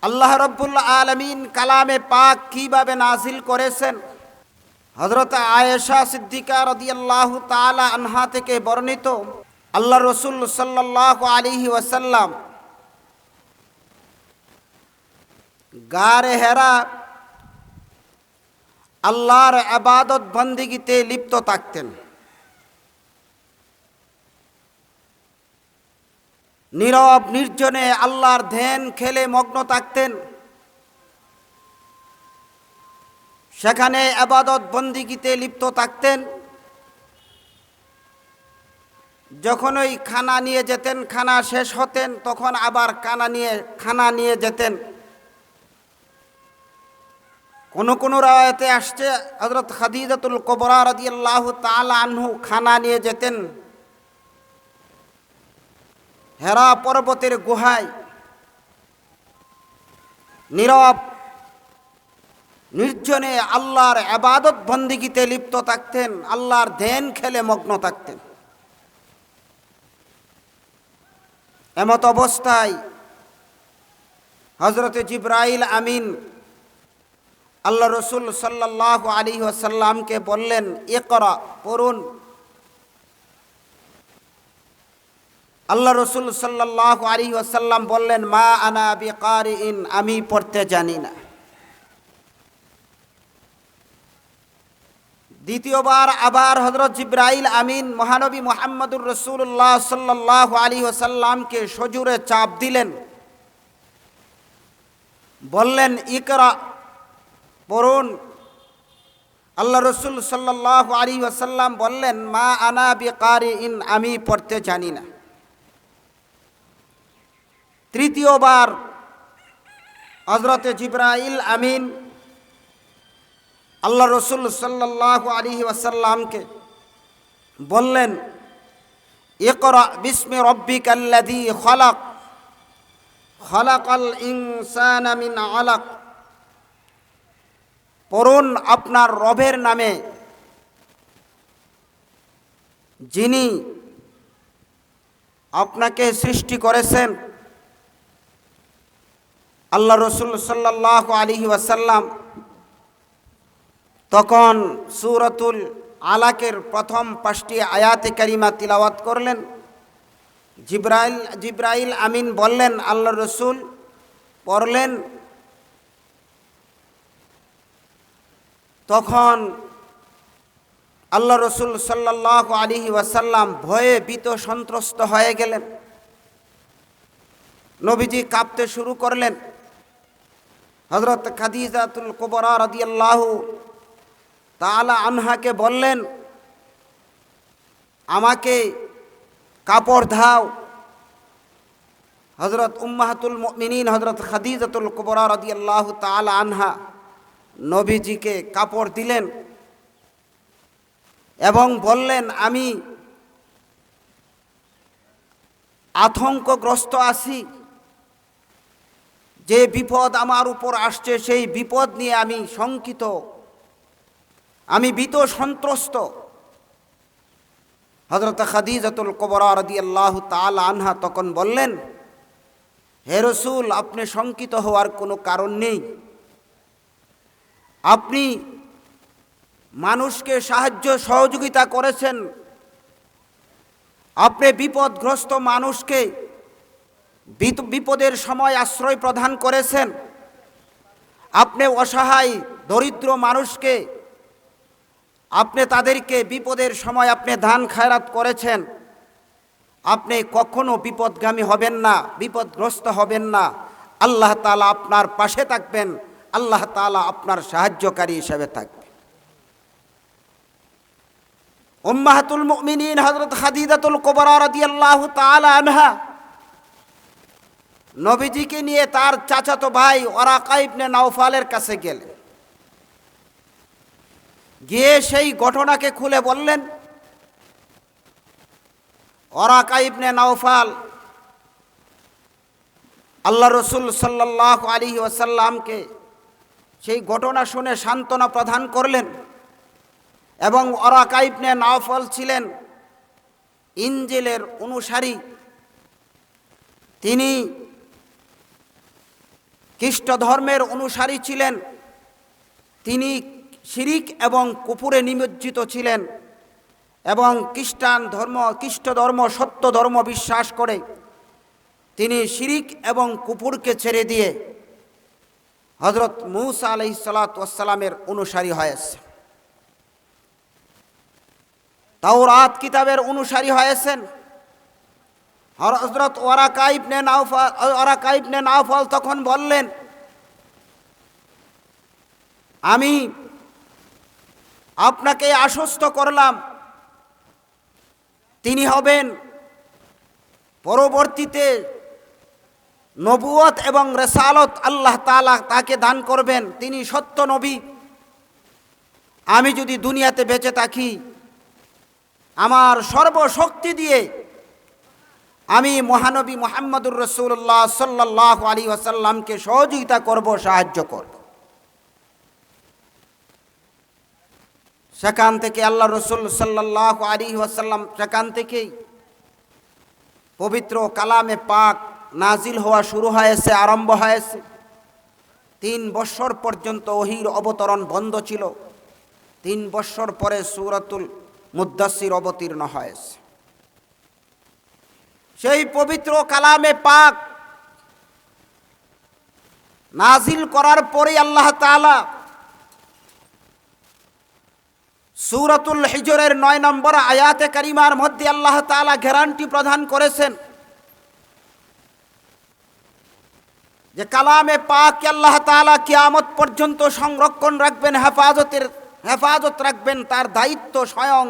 আল্লাহ রাব্বুল আলামিন কালামে পাক কিভাবে নাজিল করেছেন। হযরত আয়েশা সিদ্দিকা রাদিয়াল্লাহু তাআলা আনহা থেকে বর্ণিত, আল্লাহ রাসূল সাল্লাল্লাহু আলাইহি ওয়াসাল্লাম গারে হেরা আল্লাহর ইবাদত বন্দেগীতে লিপ্ত থাকতেন। নীরব নির্জনে আল্লাহর ধ্যান খেলে মগ্ন থাকতেন। সেখানে ইবাদত বন্দেগীতে লিপ্ত থাকতেন। যখন ওই খানা নিয়ে যেতেন, খানা শেষ হতেন, তখন আবার খানা নিয়ে যেতেন। কোন কোন রাওয়ায়াতে আসছে হযরত খাদিজাতুল কুবরা রাদিয়াল্লাহু তাআলা আনহু খানা নিয়ে যেতেন হেরা পর্বতের গুহায়। নীরব নির্জনে আল্লাহর ইবাদত বন্দেগীতে লিপ্ত থাকতেন, আল্লাহর ধ্যান খেলে মগ্ন থাকতেন। এমত অবস্থায় হযরতে জিবরাইল আমিন আল্লাহ রসুল সাল্লাল্লাহু আলাইহি ওয়াসাল্লামকে বললেন, ইকরা, পড়ুন। আল্লাহ রসুল সাল্লাল্লাহু আলাইহি ওয়াসাল্লাম বললেন, মা আনা বিকারিইন, আমি পড়তে জানি না। দ্বিতীয়বার আবার হযরত জিবরাইল আমিন মহানবী মুহাম্মদুর রাসূলুল্লাহ সাল্লাল্লাহু আলাইহি ওয়াসাল্লামকে সজোরে চাপ দিলেন, বললেন, ইকরা, পড়ুন। আল্লাহ রসুল সাল্লাল্লাহু আলাইহি ওয়াসাল্লাম বললেন, মা আনা বিকারিইন, আমি পড়তে জানি না। তৃতীয়বার হযরতে জিবরাইল আমিন আল্লাহ রসুল সাল্লাল্লাহু আলাইহি ওয়াসাল্লামকে বললেন, ইকরা বিসমি রাব্বিকাল্লাযী খালাক, খালাকাল ইনসানা মিন আলাক, পড়ুন আপনার রবের নামে, যিনি আপনাকে সৃষ্টি করেছেন। আল্লাহ রসুল সাল্লাল্লাহু আলাইহি ওয়াসাল্লাম তখন সূরাতুল আলাকের প্রথম 5টি আয়াতে কারিমা তিলাওয়াত করলেন। জিবরাইল আমিন বললেন, আল্লাহ রসুল পড়লেন। তখন আল্লাহ রসুল সাল্লাল্লাহু আলাইহি ওয়াসাল্লাম ভয়ে ভীত সন্ত্রস্ত হয়ে গেলেন। নবীজি কাঁপতে শুরু করলেন। হযরত খাদিজাতুল কুবরা রাদিয়াল্লাহু তাআলা আনহাকে বললেন, আমাকে কাপড় দাও। হযরত উম্মাহাতুল মুমিনিন হযরত খাদিজাতুল কুবরা রাদিয়াল্লাহু তাআলা আনহা নবীজিকে কাপড় দিলেন এবং বললেন, আমি আতঙ্কগ্রস্ত আছি। যে বিপদ আমার উপর আসছে সেই বিপদ নিয়ে আমি শঙ্কিত, আমি ভীত সন্ত্রস্ত। হযরত খাদিজাতুল কুবরা রাদিয়াল্লাহু তাআলা আনহা তখন বললেন, হে রাসূল, আপনি শঙ্কিত হওয়ার কোনো কারণ নেই। আপনি মানুষকে সাহায্য সহযোগিতা করেছেন, আপনি বিপদগ্রস্ত মানুষকে বিপদের সময় আশ্রয় প্রদান করেছেন, আপনি অসহায় দরিদ্র মানুষকে আপনি তাদেরকে বিপদের সময় আপনি দান খায়রাত করেছেন। আপনি কখনো বিপদগামী হবেন না, বিপদগ্রস্ত হবেন না। আল্লাহ তাআলা আপনার পাশে থাকবেন, আল্লাহ তাআলা আপনার সাহায্যকারী হিসেবে থাকবেন। উম্মাহাতুল মুমিনিন হযরত খাদিজাতুল কুবরা রাদিয়াল্লাহু তাআলা আনহা নবীজিকে নিয়ে তার চাচাতো ভাই ওরাকা ইবনে নাওফালের কাছে গেলেন। গিয়ে সেই ঘটনাকে খুলে বললেন। ওরাকা ইবনে নাওফাল আল্লাহ রসুল সাল্লাল্লাহু আলাইহি ওয়াসাল্লামকে সেই ঘটনা শুনে সান্ত্বনা প্রদান করলেন। এবং ওরাকা ইবনে নাওফাল ছিলেন ইনজিলের অনুসারী। তিনি খ্রিস্ট ধর্মের অনুসারী ছিলেন, তিনি শিরিক এবং কুফুরে নিমজ্জিত ছিলেন এবং খ্রিস্ট ধর্ম সত্য ধর্ম বিশ্বাস করে তিনি শিরিক এবং কুফুরকে ছেড়ে দিয়ে হযরত মূসা আলাইহিসসালামের অনুসারী হয়েছে, তাওরাত কিতাবের অনুসারী হয়েছেন। হযরত ওয়ারাকা ইবনে নাওফল তখন বললেন, আমি আপনাকে আশ্বস্ত করলাম তিনি হবেন পরবর্তীতে নবুয়ত এবং রিসালত আল্লাহ তাআলা তাকে দান করবেন, তিনি সত্য নবী। আমি যদি দুনিয়াতে বেঁচে থাকি আমার সর্বশক্তি দিয়ে আমি মহানবী মুহাম্মদুর রাসূলুল্লাহ সাল্লাল্লাহু আলাইহি ওয়াসাল্লামকে সহযোগিতা করব, সাহায্য করব। সেখান থেকে আল্লাহ রাসূল সাল্লাল্লাহু আলাইহি ওয়াসাল্লাম সেখান থেকেই পবিত্র কালামে পাক নাজিল হওয়া শুরু হয়েছে, আরম্ভ হয়েছে। 3 বছর পর্যন্ত ওহীর অবতরণ বন্ধ ছিল। 3 বছর পরে সূরাতুল মুদ্দাসসির অবতীর্ণ হয়েছে। সেই পবিত্র কালামে পাক নাজিল করার পরে আল্লাহ তাআলা সূরাতুল হিজরের 9 নম্বর আয়াতে কারিমার মধ্যে আল্লাহ তাআলা গ্যারান্টি প্রদান করেছেন যে কালামে পাক আল্লাহ তাআলা কিয়ামত পর্যন্ত সংরক্ষণ রাখবেন, হেফাজত রাখবেন, তার দায়িত্ব স্বয়ং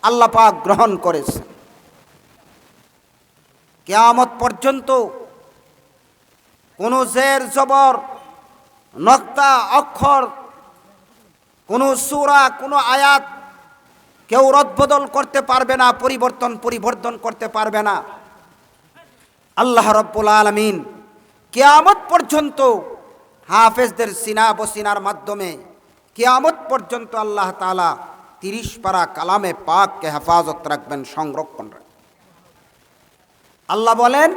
আল্লাহ পাক গ্রহণ করেছেন। কিয়ামত পর্যন্ত কোনো জের জবর, নক্তা, অক্ষর, কোনো সূরা, কোনো আয়াত কেউ রদবদল করতে পারবে না, পরিবর্তন করতে পারবে না। আল্লাহ রাব্বুল আলামিন কিয়ামত পর্যন্ত হাফেজদের সিনা বসিনার মাধ্যমে কিয়ামত পর্যন্ত আল্লাহ তাআলা 30 পারা কালামে পাককে হেফাজত রাখবেন, সংরক্ষণ রাখবেন। আল্লাহ বলেন,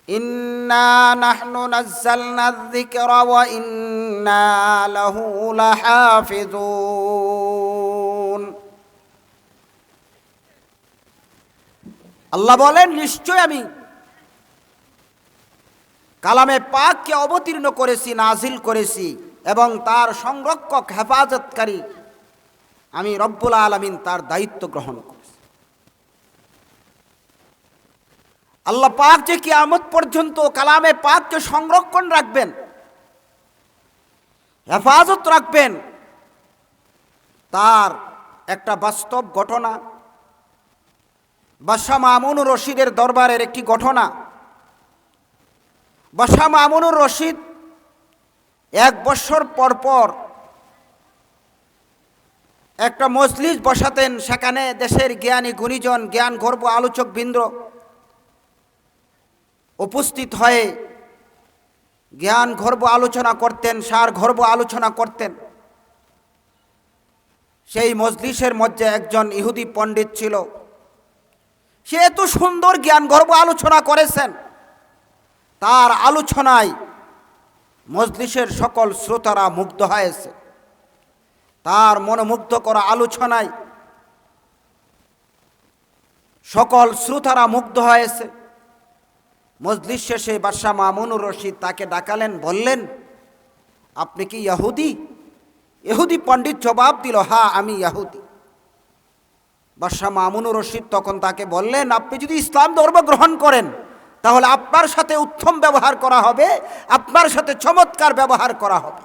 ইন্না নাহনু নাযালনা যিকরা ওয়া ইন্না লাহু লাহাফিজুন। আল্লাহ বলেন, নিশ্চয় আমি কালামে পাককে অবতীর্ণ করেছি, নাজিল করেছি এবং তার সংরক্ষক, হেফাজতকারী আমি রব্বুল আলামিন তার দায়িত্ব গ্রহণ করেছি। আল্লাহ পাক যে কিয়ামত পর্যন্ত কালামে পাককে সংরক্ষণ রাখবেন, হেফাজত রাখবেন, তার একটা বাস্তব ঘটনা বাদশাহ মামুনুর রশিদের দরবারের একটি ঘটনা। বাদশাহ মামুনুর রশিদ 1 বছর পর একটা মজলিস বসাতেন। সেখানে দেশের জ্ঞানী গুণীজন, জ্ঞান গর্ব আলোচক বৃন্দ উপস্থিত হয়ে জ্ঞান গর্ব আলোচনা করতেন, সার গর্ব আলোচনা করতেন। সেই মজলিসের মধ্যে একজন ইহুদি পণ্ডিত ছিল। সে এত সুন্দর জ্ঞান গর্ব আলোচনা করেছেন, তার আলোচনায় মজলিসের সকল শ্রোতারা মুগ্ধ হয়েছে। তার মনোমুগ্ধ করা আলোচনায় সকল শ্রোতারা মুগ্ধ হয়েছে। মজলিস শেষে বাদশাহ মামুনুর রশিদ তাকে ডাকালেন, বললেন, আপনি কি ইহুদি? ইহুদি পণ্ডিত জবাব দিল, হ্যাঁ আমি ইহুদি। বাদশাহ মামুনুর রশিদ তখন তাকে বললেন, আপনি যদি ইসলাম ধর্ম গ্রহণ করেন তাহলে আপনার সাথে উত্তম ব্যবহার করা হবে, আপনার সাথে চমৎকার ব্যবহার করা হবে।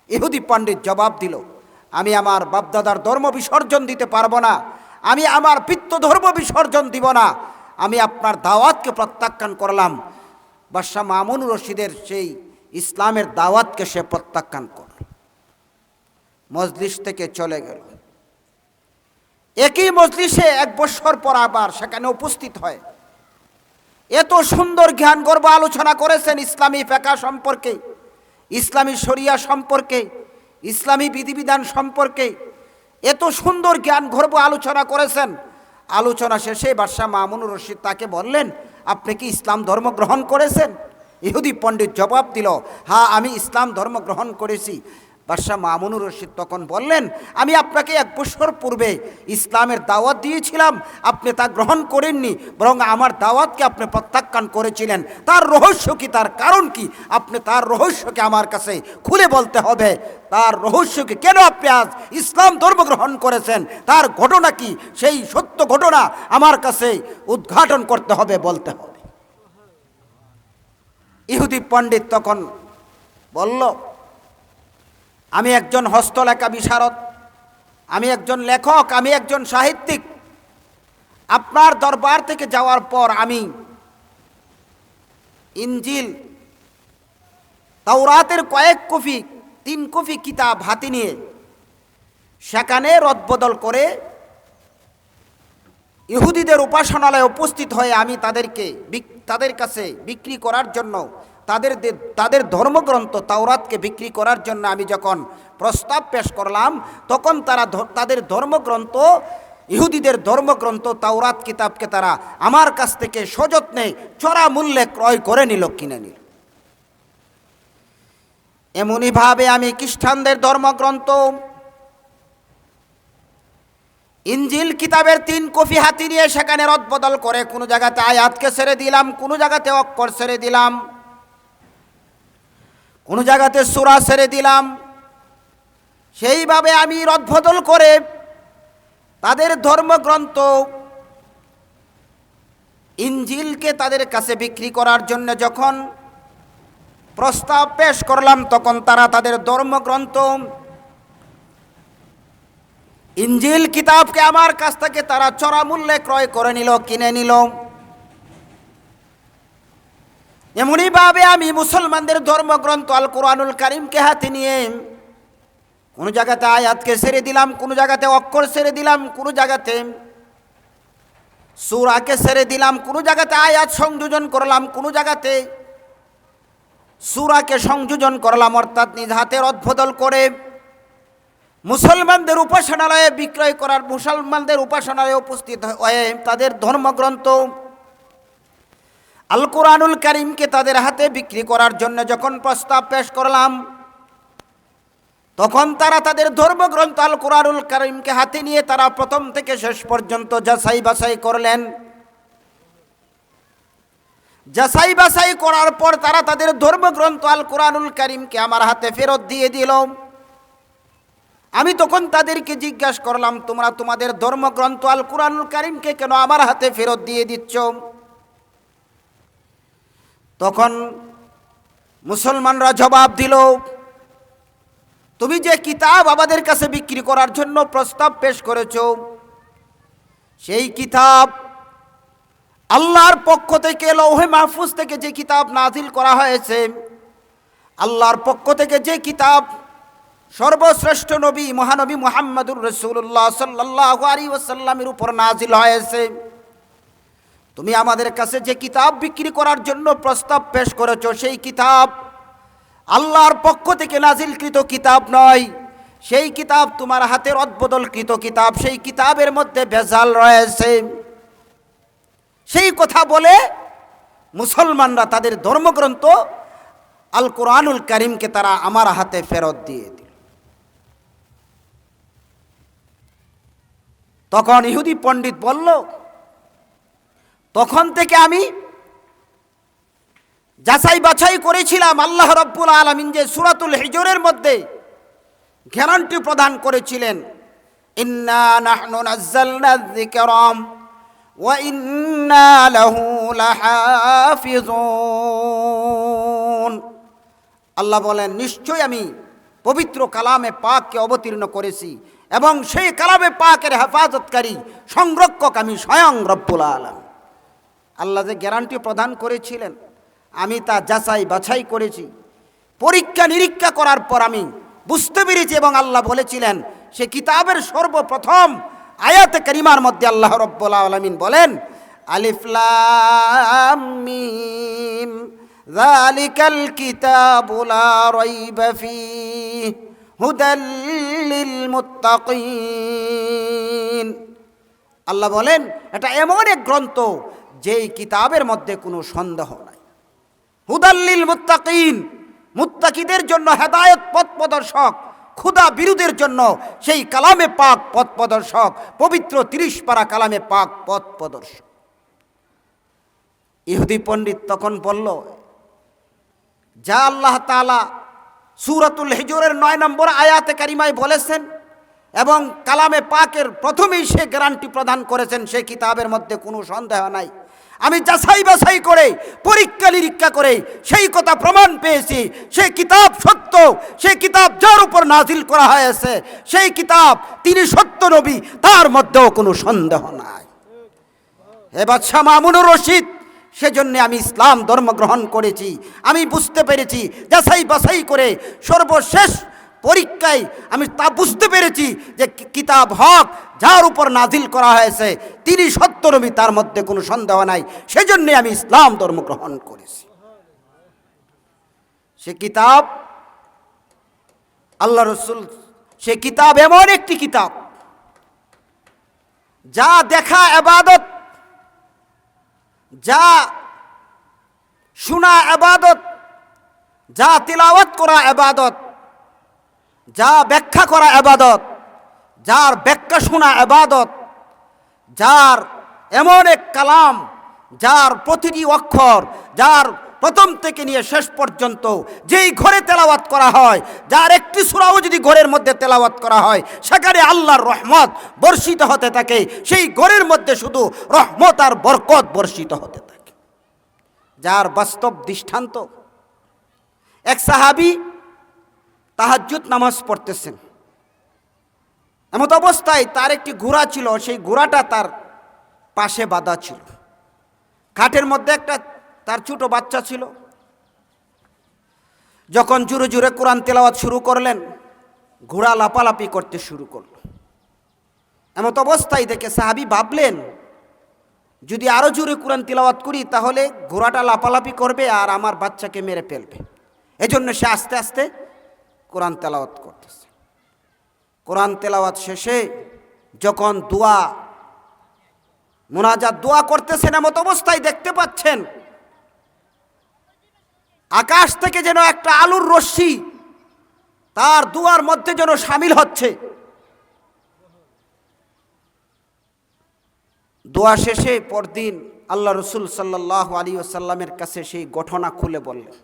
ইহুদি পণ্ডিত জবাব দিল, আমি আমার বাপদাদার ধর্ম বিসর্জন দিতে পারবো না, আমি আমার পিতৃ ধর্ম বিসর্জন দিব না, আমি আপনার দাওয়াতকে প্রত্যাখ্যান করলাম। বাদশাহ মামুনুর রশিদের সেই ইসলামের দাওয়াতকে সে প্রত্যাখ্যান করল, মজলিস থেকে চলে গেল। একই মজলিসে 1 বছর পর আবার সেখানে উপস্থিত হয়। এত সুন্দর জ্ঞান গর্ব আলোচনা করেছেন ইসলামী ফিকহ সম্পর্কে, ইসলামী শরিয়া সম্পর্কে, ইসলামী বিধিবিধান সম্পর্কে এত সুন্দর জ্ঞান গর্ব আলোচনা করেছেন। আলোচনা শেষে বাদশাহ মামুনুর রশিদ তাকে বললেন, আপনি কি ইসলাম ধর্ম গ্রহণ করেছেন? ইহুদি পণ্ডিত জবাব দিল, হ্যাঁ আমি ইসলাম ধর্ম গ্রহণ করেছি। বাদশাহ মামুনুর রশিদ তখন বললেন, আমি আপনাকে 1 বছর পূর্বে ইসলামের দাওয়াত দিয়েছিলাম, আপনি তা গ্রহণ করেননি, বরং আমার দাওয়াতকে আপনি প্রত্যাখ্যান করেছিলেন। তার রহস্য কি, তার কারণ কি? আপনি তার রহস্যকে আমার কাছে খুলে বলতে হবে। তার রহস্য কি, কেন আপনি আজ ইসলাম ধর্ম গ্রহণ করেছেন, তার ঘটনা কি, সেই সত্য ঘটনা আমার কাছে উদ্ঘাটন করতে হবে, বলতে হবে। ইহুদি পণ্ডিত তখন বলল, আমি একজন হস্তলেখা বিশারদ, আমি একজন লেখক, আমি একজন সাহিত্যিক। আপনার দরবার থেকে যাওয়ার পর আমি ইনজিল, তাওরাতের কয়েক কপি, 3 কপি কিতাব হাতে নিয়ে সেখানে রদবদল করে ইহুদিদের উপাসনালয়ে উপস্থিত হয়ে আমি তাদের কাছে বিক্রি করার জন্য, তাদের ধর্মগ্রন্থ তাওরাতকে বিক্রি করার জন্য আমি যখন প্রস্তাব পেশ করলাম, তখন তারা তাদের ধর্মগ্রন্থ, ইহুদিদের ধর্মগ্রন্থ তাওরাত কিতাবকে তারা আমার কাছ থেকে সযত্নে চড়া মূল্যে ক্রয় করে নিল, কিনে নিল। এমনিভাবে আমি খ্রিস্টানদের ধর্মগ্রন্থ ইনজিল কিতাবের 3 কপি হাতে নিয়ে সেখানে রদবদল করে কোনো জায়গাতে আয়াতকে ছেড়ে দিলাম, কোনো জায়গাতে অক্ষর ছেড়ে দিলাম, কোনো জায়গাতে সূরা ছেড়ে দিলাম। সেইভাবে আমি রদবদল করে তাদের ধর্মগ্রন্থ ইনজিলকে তাদের কাছে বিক্রি করার জন্য যখন প্রস্তাব পেশ করলাম, তখন তারা তাদের ধর্মগ্রন্থ ইনজিল কিতাবকে আমার কাছ থেকে তারা চড়া মূল্যে ক্রয় করে নিল, কিনে নিল। এমনিভাবে আমি মুসলমানদের ধর্মগ্রন্থ আল কোরআনুল কারীমকে হাতে নিয়ে কোনো জায়গাতে আয়াতকে ছেড়ে দিলাম, কোনো জায়গাতে অক্ষর ছেড়ে দিলাম, কোনো জায়গাতে সূরাকে ছেড়ে দিলাম, কোনো জায়গাতে আয়াত সংযোজন করলাম, কোনো জায়গাতে সূরাকে সংযোজন করলাম, অর্থাৎ নিজ হাতে রদবদল করে মুসলমানদের উপাসনালয়ে বিক্রয় করার, মুসলমানদের উপাসনালয়ে উপস্থিত হয়ে তাদের ধর্মগ্রন্থ আল কোরআনুল কারীমকে তাদের হাতে বিক্রি করার জন্য যখন প্রস্তাব পেশ করলাম, তখন তারা তাদের ধর্মগ্রন্থ আল কোরআনুল কারীমকে হাতে নিয়ে তারা প্রথম থেকে শেষ পর্যন্ত যাচাই বাছাই করলেন। যাচাই বাছাই করার পর তারা তাদের ধর্মগ্রন্থ আল কোরআনুল কারীমকে আমার হাতে ফেরত দিয়ে দিল। আমি তখন তাদেরকে জিজ্ঞাসা করলাম, তোমরা তোমাদের ধর্মগ্রন্থ আল কোরআনুল কারীমকে কেন আমার হাতে ফেরত দিয়ে দিচ্ছ? তখন মুসলমানরা জবাব দিল, তুমি যে কিতাব আমাদের কাছে বিক্রি করার জন্য প্রস্তাব পেশ করেছ, সেই কিতাব আল্লাহর পক্ষ থেকে, লৌহে মাহফুজ থেকে যে কিতাব নাজিল করা হয়েছে, আল্লাহর পক্ষ থেকে যে কিতাব সর্বশ্রেষ্ঠ নবী মহানবী মুহাম্মদুর রাসূলুল্লাহ সাল্লাল্লাহু আলাইহি ওয়াসাল্লামের উপর নাজিল হয়েছে, তুমি আমাদের কাছে যে কিতাব বিক্রি করার জন্য প্রস্তাব পেশ করেছো, সেই কিতাব আল্লাহর পক্ষ থেকে নাজিলকৃত কিতাব নয়, সেই কিতাব তোমার হাতের রদবদলকৃত কিতাব, সেই কিতাবের মধ্যে ভেজাল রয়েছে। সেই কথা বলে মুসলমানরা তাদের ধর্মগ্রন্থ আল কোরআনুল কারীমকে তারা আমার হাতে ফেরত দিয়ে দিল। তখন ইহুদি পণ্ডিত বলল, তখন থেকে আমি যাচাই বাছাই করেছিলাম, আল্লাহ রাব্বুল আলামিন যে সূরাতুল হিজরের মধ্যে গ্যারান্টি প্রদান করেছিলেন, ইন্না নাহনু নাযালনা যিকরা ওয়া ইন্না লাহু লাহাফিজুন। আল্লাহ বলেন, নিশ্চয়ই আমি পবিত্র কালামে পাককে অবতীর্ণ করেছি এবং সেই কালামে পাকের হেফাজতকারী, সংরক্ষক আমি স্বয়ং রব্বুল আলামিন। আল্লাহ যে গ্যারান্টি প্রদান করেছিলেন, আমি তা যাচাই বাছাই করেছি, পরীক্ষা নিরীক্ষা করার পর আমি বুঝতে পেরেছি। এবং আল্লাহ বলেছিলেন, সে কিতাবের সর্বপ্রথম আয়াতে কারিমার মধ্যে আল্লাহ রব্বুল আলামিন বলেন, আলিফ লাম মিম যালিকাল কিতাবু লা রাইবা ফীহি হুদাল লিল মুত্তাকিন। আল্লাহ বলেন, এটা এমন এক গ্রন্থ যেই কিতাবের মধ্যে কোনো সন্দেহ নাই। হুদাল্লিল মুত্তাকিন, মুত্তাকিদের জন্য হেদায়েত পথ প্রদর্শক, ক্ষুধা বিরোধের জন্য সেই কালামে পাক পথ প্রদর্শক, পবিত্র 30 পারা কালামে পাক পথ প্রদর্শক। ইহুদি পণ্ডিত তখন বলল, যা আল্লাহ তাআলা সূরাতুল হিজরের 9 নম্বর আয়াতে কারিমায় বলেছেন এবং কালামে পাকের প্রথমেই সে গ্যারান্টি প্রদান করেছেন, সেই কিতাবের মধ্যে কোনো সন্দেহ নাই। আমি যাচাই বাছাই করে, পরীক্ষা নিরীক্ষা করে সেই কথা প্রমাণ পেয়েছি, সেই কিতাব সত্য, সেই কিতাব যার উপর নাজিল করা হয়েছে, সেই কিতাব তিনি সত্য নবী, তার মধ্যেও কোনো সন্দেহ নাই। হে বাদশাহ মামুনুর রশিদ, সেজন্য আমি ইসলাম ধর্ম গ্রহণ করেছি। আমি বুঝতে পেরেছি, যাচাই বাছাই করে সর্বশেষ পরীক্ষায় আমি তা বুঝতে পেরেছি যে কিতাব হক, যার উপর নাজিল করা হয়েছে তিনি সত্য নবী, তার মধ্যে কোনো সন্দেহ নাই। সেজন্য আমি ইসলাম ধর্ম গ্রহণ করেছি। সে কিতাব আল্লাহ রসুল, সে কিতাব এমন একটি কিতাব যা দেখা ইবাদত, যা শোনা ইবাদত, যা তিলাওয়াত করা ইবাদত, যা ব্যাখ্যা করা ইবাদত, যার ব্যাখ্যা শোনা ইবাদত, যার এমন এক কালাম, যার প্রতিটি অক্ষর, যার প্রথম থেকে নিয়ে শেষ পর্যন্ত যেই ঘরে তেলাওয়াত করা হয়, যার একটি সূরাও যদি ঘরের মধ্যে তেলাওয়াত করা হয় সেখানে আল্লাহর রহমত বর্ষিত হতে থাকে, সেই ঘরের মধ্যে শুধু রহমত আর বরকত বর্ষিত হতে থাকে। যার বাস্তব দৃষ্টান্ত, এক সাহাবী তাহাজ্জুদ নামাজ পড়তেছেন, এমত অবস্থায় তার একটি ঘোড়া ছিল, সেই ঘোড়াটা তার পাশে বাঁধা ছিল। খাটের মধ্যে একটা তার ছোট বাচ্চা ছিল। যখন জোরে জোরে কোরআন তেলাওয়াত শুরু করলেন, ঘোড়া লাপালাপি করতে শুরু করল। এমত অবস্থায় দেখে সাহাবী ভাবলেন, যদি আরো জোরে কোরআন তেলাওয়াত করি তাহলে ঘোড়াটা লাপালাপি করবে আর আমার বাচ্চাকে মেরে ফেলবে। এজন্য সে আস্তে আস্তে কোরআন তেলাওয়াত করতেছে। কোরআন তেলাওয়াত শেষে যখন দোয়া মুনাজাত দোয়া করতেছেন, এমত অবস্থায় দেখতে পাচ্ছেন আকাশ থেকে যেন একটা আলোর রশ্মি তার দোয়ার মধ্যে যেন শামিল হচ্ছে। দোয়া শেষে পরদিন আল্লাহ রসুল সাল্লাল্লাহু আলাইহি ওয়াসাল্লামের কাছে সেই ঘটনা খুলে বললেন,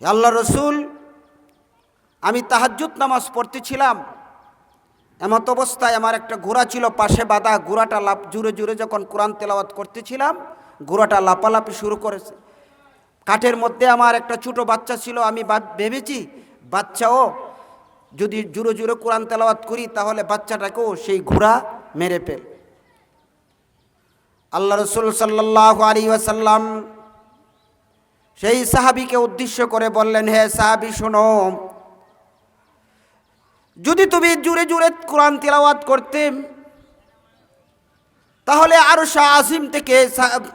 আল্লাহ রসুল, আমি তাহাজ্জুদ নামাজ পড়তেছিলাম, এমত অবস্থায় আমার একটা ঘোড়া ছিল পাশে বাঁধা। ঘোড়াটা জুড়ে জুড়ে যখন কোরআন তেলাওয়াত করতেছিলাম, ঘোড়াটা লাপালাপি শুরু করেছে। কাঠের মধ্যে আমার একটা ছোট বাচ্চা ছিল, আমি ভেবেছি বাচ্চাও যদি জুড়ে জুড়ে কোরআন তেলাওয়াত করি তাহলে বাচ্চাটাকেও সেই ঘোড়া মেরে ফেল। আল্লাহ রসুল সাল্লাল্লাহু আলাইহি ওয়াসাল্লাম সেই সাহাবীকে উদ্দেশ্য করে বললেন, হে সাহাবী শোনো, যদি তুমি জুড়ে জুড়ে কোরআন তিলাওয়াত করতে তাহলে আরশ আজিম থেকে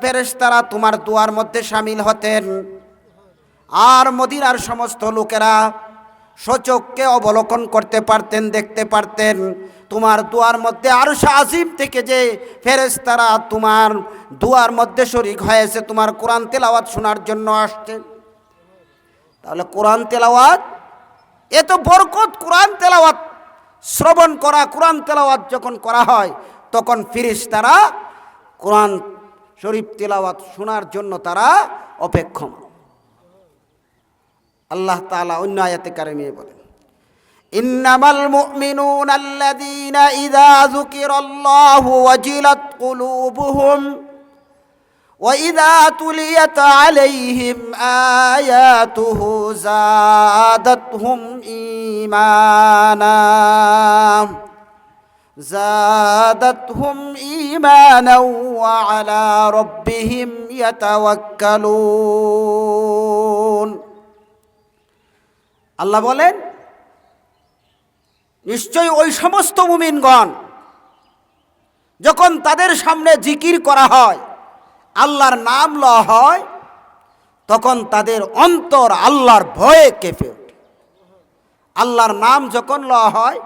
ফেরেশতারা তোমার দোয়ার মধ্যে শামিল হতেন, আর মদিনার সমস্ত লোকেরা সচক্ষে অবলোকন করতে পারতেন, দেখতে পারতেন তোমার দোয়ার মধ্যে আরশ আজিম থেকে যে ফেরেশতারা তোমার দোয়ার মধ্যে শরীক হয়েছে, তোমার কোরআন তেলাওয়াত শোনার জন্য আসছে। তাহলে কোরআন তেলাওয়াত এত বরকত, কোরআন তেলাওয়াত শ্রবণ করা, কোরআন তেলাওয়াত যখন করা হয় তখন ফেরেশতারা কোরআন শরীফ তেলাওয়াত শোনার জন্য তারা অপেক্ষমান। আল্লাহ তাআলা অন্য আয়াতে কারিমে বলেন, ইন্নামাল মুমিনুনা আল্লাযীনা ইযা যুকিরাল্লাহু ওয়াজিলাত কুলুবুহুম ওয়া ইযা তুলিয়াত আলাইহিম আয়াতুহু যাদাতহুম ঈমানা ওয়া আলা রাব্বিহিম ইয়াতাওয়াক্কালুন। আল্লাহ বলেন, নিশ্চয় ওই সমস্ত মুমিনগণ যখন তাদের সামনে জিকির করা হয়, আল্লাহর নাম লওয়া হয়, তখন তাদের অন্তর আল্লাহর ভয়ে কেঁপে ওঠে। আল্লাহর নাম যখন লওয়া হয়,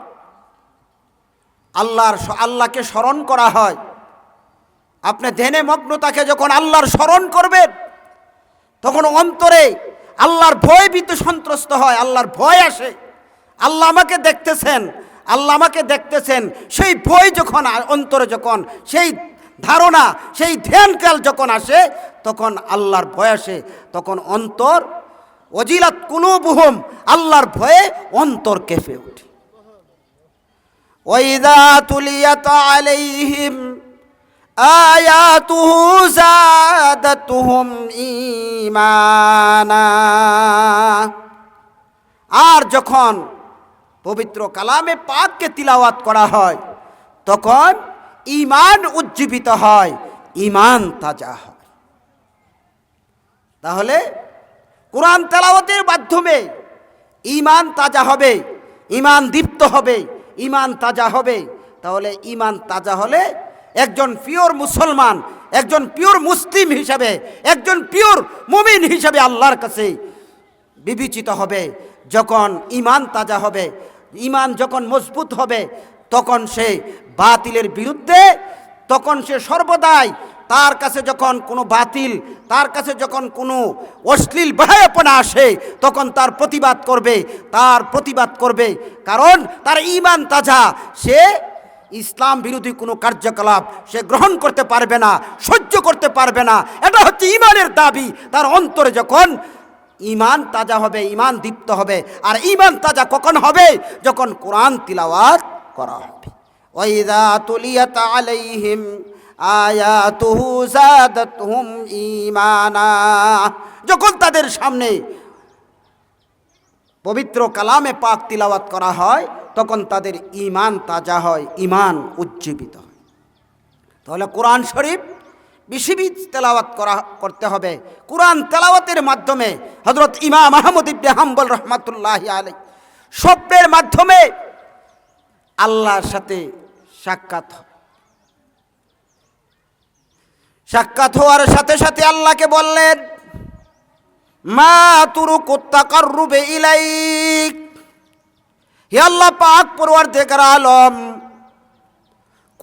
আল্লাহকে স্মরণ করা হয়, আপনি ধ্যানে মগ্ন তাকে যখন আল্লাহর স্মরণ করবেন, তখন অন্তরে আল্লাহর ভয় ভীত সন্ত্রস্ত হয়, আল্লাহর ভয় আসে। আল্লাহ আমাকে দেখতেছেন, আল্লাহ আমাকে দেখতেছেন, সেই ভয় যখন অন্তরে, যখন সেই ধারণা, সেই ধ্যানকাল যখন আসে, তখন আল্লাহর ভয় আসে। তখন অন্তর ওয়াজিলাত কুলুবুহুম, আল্লাহর ভয়ে অন্তর কেঁপে ওঠে। ওয়াইযা তুলিয়াত আলাইহিম আয়াতুহু যাদাতুহুম ঈমানা। আর যখন পবিত্র কালামে পাককে তিলাওয়াত করা হয়, তখন ঈমান উজ্জীবিত হয়, ঈমান তাজা হয়। তাহলে কোরআন তেলাওয়াতের মাধ্যমে ঈমান তাজা হবে, ঈমান দীপ্ত হবে, ঈমান তাজা হবে। তাহলে ঈমান তাজা হলে একজন পিওর মুসলমান, একজন পিওর মুসলিম হিসাবে, একজন পিওর মুমিন হিসাবে আল্লাহর কাছে বিবেচিত হবে। যখন ঈমান তাজা হবে, ঈমান যখন মজবুত হবে, তখন সে বাতিলের বিরুদ্ধে, তখন সে সর্বদাই তার কাছে যখন কোনো বাতিল, তার কাছে যখন কোনো অশ্লীল বাহায়াপনা আসে, তখন তার প্রতিবাদ করবে, তার প্রতিবাদ করবে। কারণ তার ঈমান তাজা, সে ইসলাম বিরোধী কোনো কার্যকলাপ সে গ্রহণ করতে পারবে না, সহ্য করতে পারবে না। এটা হচ্ছে ঈমানের দাবি। তার অন্তরে যখন ঈমান তাজা হবে, ঈমান দীপ্ত হবে। আর ঈমান তাজা কখন হবে? যখন কোরআন তিলাওয়াত করা হবে। ওয়াইযা তুলিয়াত আলাইহিম আয়াতুহু যাদাতুহুম ঈমানা। যখন তাদের সামনে পবিত্র কালামে পাক তিলাওয়াত করা হয়, তখন তাদের ঈমান তাজা হয়, ঈমান উজ্জীবিত হয়। তাহলে কোরআন শরীফ বেশি তেলাওয়াত করতে হবে। কোরআন তেলাওয়াতের মাধ্যমে হযরত ইমাম আহমদ ইবনে হাম্বল রাহমাতুল্লাহি আলাইহি স্বপ্নের মাধ্যমে আল্লাহর সাথে সাক্ষাৎ হয়। সাক্ষাৎ হওয়ার সাথে সাথে আল্লাহকে বললেন, মা তুরুকুত তাকাররুবে ইলাইক। হে আল্লাহ পাক পরওয়ারদিগার আলম,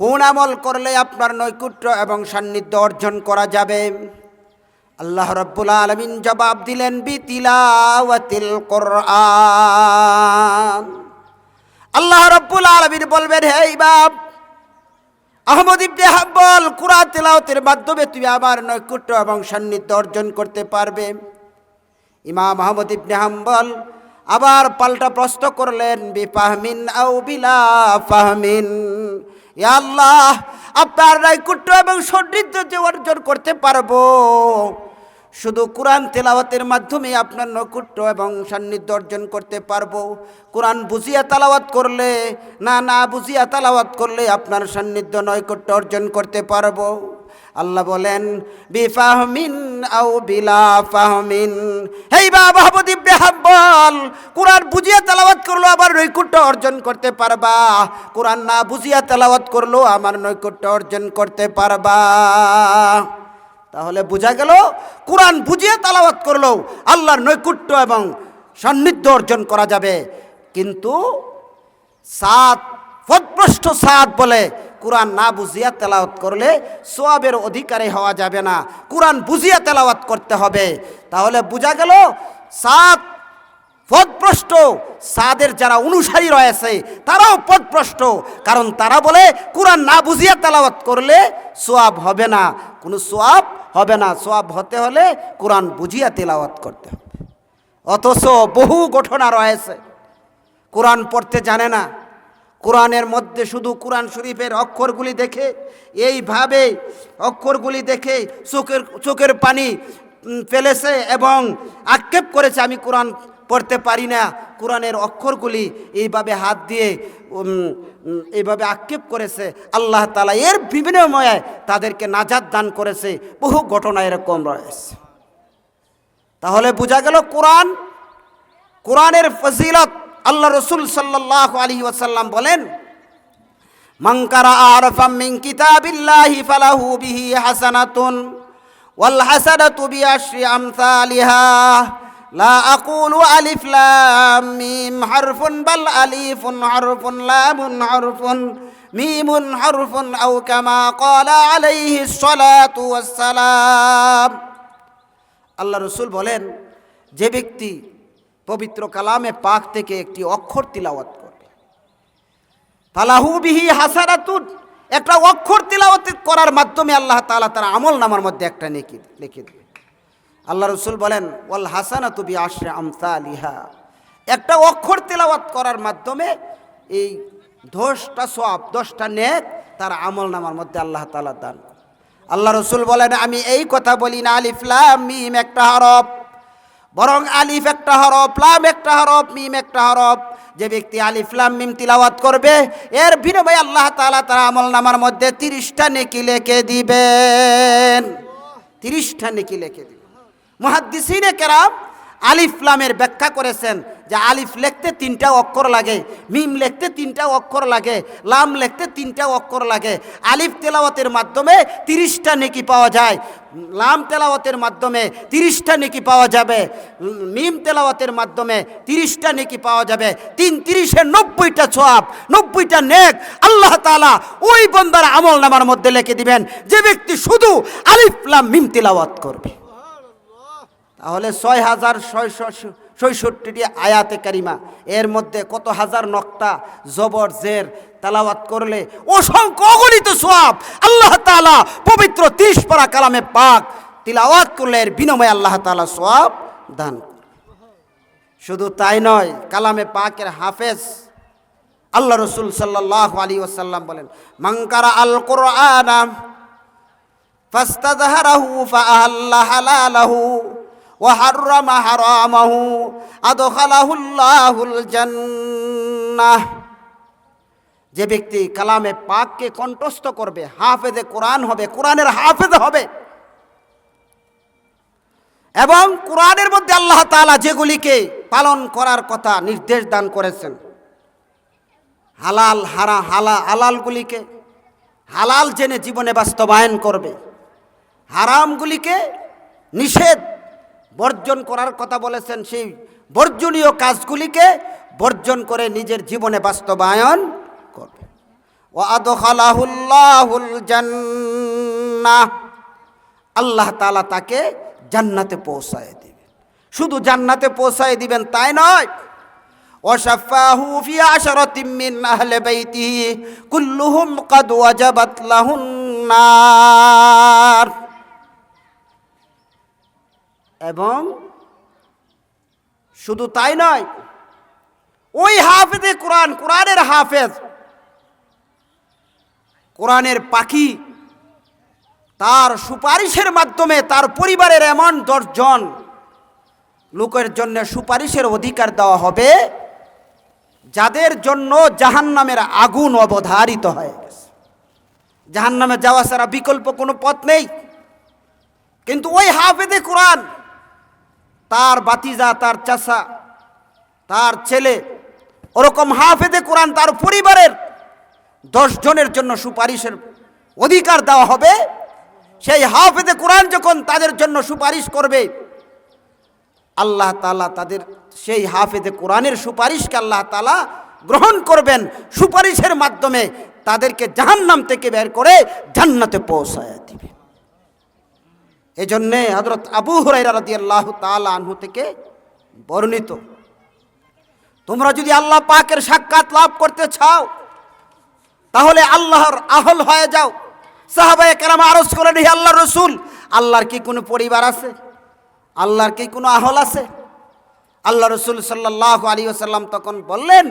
কোন আমল করলে আপনার নৈকট্য এবং সান্নিধ্য অর্জন করা যাবে? আল্লাহ রাব্বুল আলামিন জবাব দিলেন, বিতিলাওয়াতিল কোরআন। আল্লাহ রাব্বুল আলামিন বলবেন, হে ইমাম আহমদ ইবনে হাম্বল, কোরআন তেলাওয়াতের মাধ্যমে তুমি আমার নৈকট্য এবং সান্নিধ্য অর্জন করতে পারবে। ইমাম আহমদ ইবনে হাম্বল আবার পাল্টা প্রশ্ন করলেন, বিফাহমিন আও বিলা ফাহমিন। ইয়া আল্লাহ, আপনার নৈকট্য এবং সান্নিধ্য যে অর্জন করতে পারবো, শুধু কোরআন তেলাওয়াতের মাধ্যমে আপনার নৈকট্য এবং সান্নিধ্য অর্জন করতে পারবো। কোরআন বুঝিয়া তেলাওয়াত করলে, না বুঝিয়া তেলাওয়াত করলে আপনার সান্নিধ্য নৈকট্য অর্জন করতে পারবো। আল্লাহ বলেন, বিফাহমিন আও বিলা ফাহমিন। হেই বাবা আহমদ ইবনে হাম্বল, কোরআন বুঝিয়া তেলাওয়াত করলো আবার নৈকট্য অর্জন করতে পারবা, কোরআন না বুঝিয়া তেলাওয়াত করলো আমার নৈকট্য অর্জন করতে পারবা। তাহলে বোঝা গেল, কোরআন বুঝিয়ে তেলাওয়াত করলেও আল্লাহর নৈকট্য এবং সান্নিধ্য অর্জন করা যাবে। কিন্তু পথভ্রষ্ট সাদ বলে কোরআন না বুঝিয়া তেলাওয়াত করলে সওয়াবের অধিকারী হওয়া যাবে না, কোরআন বুঝিয়া তেলাওয়াত করতে হবে। তাহলে বোঝা গেল পথভ্রষ্ট সাদের যারা অনুসারী রয়েছে তারাও পথভ্রষ্ট। কারণ তারা বলে কোরআন না বুঝিয়া তেলাওয়াত করলে সওয়াব হবে না, কোনো সওয়াব হবে না। সওয়াব হতে হলে কোরআন বুঝিয়া তেলাওয়াত করতে হবে। অথচ বহু ঘটনা রয়েছে, কোরআন পড়তে জানে না, কোরআনের মধ্যে শুধু কোরআন শরীফের অক্ষরগুলি দেখে, এইভাবে অক্ষরগুলি দেখে চোখের পানি ফেলেছে এবং আক্ষেপ করেছে, আমি কোরআন পড়তে পারি না। কোরআনের অক্ষরগুলি এইভাবে হাত দিয়ে এইভাবে আক্ষেপ করেছে। আল্লাহ তাআলা এর বিনিময়ে তাদেরকে নাজাত দান করেছে। বহু ঘটনা এরকম রয়েছে। তাহলে বোঝা গেল কোরআনের ফজিলত। আল্লাহ রসুল সাল্লাল্লাহু আলাইহি ওয়াসাল্লাম বলেন, মান কারা আরফাম মিন কিতাবিল্লাহি ফালাহু বিহি হাসানাতুন ওয়াল হাসানাতু বিআশরি আমসালিহা লা আকুলু আলিফ লাম মিম হারফুন বাল আলিফুন হারফুন লামুন হারফুন মিমুন হারফুন আও কামা ক্বালা আলাইহিস সালাতু ওয়াস সালাম। আল্লাহ রসুল বলেন, যে ব্যক্তি পবিত্র কালামে পাক থেকে একটি অক্ষর তিলাওয়াত করবে, ফালাহু বিহি হাসানাতুন, একটা অক্ষর তিলাওয়াত করার মাধ্যমে আল্লাহ তাআলা তার আমল নামার মধ্যে একটা নেকি লিখে দেবে। আল্লাহ রসুল বলেন, ওয়াল হাসানাতু বিআশরি আমসালিহা, একটা অক্ষর তিলাওয়াত করার মাধ্যমে এই 10টা সওয়াব, 10টা নেক তার আমল নামার মধ্যে আল্লাহ তাআলা দান। আল্লাহ রসুল বলেন, আমি এই কথা বলি না আলিফ লাম মিম একটা হরফ, বরং আলিফ একটা হরফ, লাম একটা হরফ, মিম একটা হরফ। যে ব্যক্তি আলিফ লাম মিম তিলাওয়াত করবে, এর বিনিময়ে আল্লাহ তাআলা তার আমল নামার মধ্যে 30টা নেকি লিখে দিবেন। 30টা নেকি লিখে দিবেন। মুহাদ্দিসিনে কেরাম আলিফ লামের ব্যাখ্যা করেছেন যে আলিফ লিখতে 3টা অক্ষর লাগে, মিম লিখতে 3টা অক্ষর লাগে, লাম লিখতে 3টা অক্ষর লাগে। আলিফ তেলাওয়াতের মাধ্যমে 30টা নেকি পাওয়া যায়, লাম তেলাওয়াতের মাধ্যমে 30টা নেকি পাওয়া যাবে, মিম তেলাওয়াতের মাধ্যমে 30টা নেকি পাওয়া যাবে। 3 30 90টা সওয়াব, 90টা নেক আল্লাহ তাআলা ওই বান্দার আমল নামার মধ্যে লিখে দিবেন যে ব্যক্তি শুধু আলিফ লাম মিম তেলাওয়াত করবে। তাহলে 6666টি আয়াতে কারিমা, এর মধ্যে কত হাজার নক্তা জবর জের তেলাওয়াত করলে অসংখ্য অগণিত সওয়াব আল্লাহ তাআলা পবিত্র 30 পারা কালামে পাক তিলাওয়াত করলে এর বিনিময়ে আল্লাহ তাআলা সওয়াব দান করবে। শুধু তাই নয়, কালামে পাকের হাফেজ আল্লাহ রসুল সাল্লাল্লাহু আলাইহি ওয়াসাল্লাম বলেন, মান কারা আল কুরআনা ফাস্তাযহারাহু ফাআহাল্লা হালালাহু ওয়া হাররামা হারামাহু আদখালাহুল্লাহুল জান্নাহ। যে ব্যক্তি কালামে পাককে কণ্ঠস্থ করবে, হাফেজে কোরআন হবে, কোরআনের হাফেজ হবে, এবং কোরআনের মধ্যে আল্লাহ তাআলা যেগুলিকে পালন করার কথা নির্দেশ দান করেছেন, হালাল হালালগুলিকে হালাল জেনে জীবনে বাস্তবায়ন করবে, হারামগুলিকে নিষেধ বর্জন করার কথা বলেছেন, সেই বর্জনীয় কাজগুলিকে বর্জন করে নিজের জীবনে বাস্তবায়ন করবে। ওয়া আদখালাহুল্লাহুল জান্নাহ, আল্লাহ তাআলা তাকে জান্নাতে পৌঁছায় দিবেন। শুধু জান্নাতে পৌঁছায় দিবেন তাই নয়, ওয়াশাফাহু ফি আশরাতিন মিন আহলি বাইতিহি কুল্লুহুম ক্বাদ ওয়াজাবাত লাহুন নার। এবং শুধু তাই নয়, ওই হাফেজে কোরআন, কোরআনের হাফেজ, কোরআনের পাখি, তার সুপারিশের মাধ্যমে তার পরিবারের এমন 10 জন লোকের জন্য সুপারিশের অধিকার দেওয়া হবে যাদের জন্য জাহান্নামের আগুন অবধারিত হয়ে গেছে। জাহান্নামে যাওয়া ছাড়া বিকল্প কোনো পথ নেই। কিন্তু ওই হাফেজে কোরআন, তার বাতিজা, তার চাচা, তার ছেলে, ওরকম হাফেজে কোরআন তার পরিবারের 10 জনের জন্য সুপারিশের অধিকার দেওয়া হবে। সেই হাফেজে কোরআন যখন তাদের জন্য সুপারিশ করবে, আল্লাহ তাআলা তাদের সেই হাফেজে কোরআনের সুপারিশকে আল্লাহ তাআলা গ্রহণ করবেন। সুপারিশের মাধ্যমে তাদেরকে জাহান্নাম থেকে বের করে জান্নাতে পৌঁছায় দিবে। এজন্যে হযরত আবু হুরায়রা রাদিয়াল্লাহু তাআলা আনহু থেকে বর্ণিত, তোমরা যদি আল্লাহ পাকের সাক্ষাৎ লাভ করতে চাও তাহলে আল্লাহর আহল হয়ে যাও। সাহাবায়ে কেরাম আরজ করেন, হে আল্লাহর রাসূল, আল্লাহর কি কোনো পরিবার আছে? আল্লাহর কি কোনো আহল আছে? আল্লাহ রসুল সাল্লাল্লাহু আলাইহি ওয়াসাল্লাম তখন বললেন,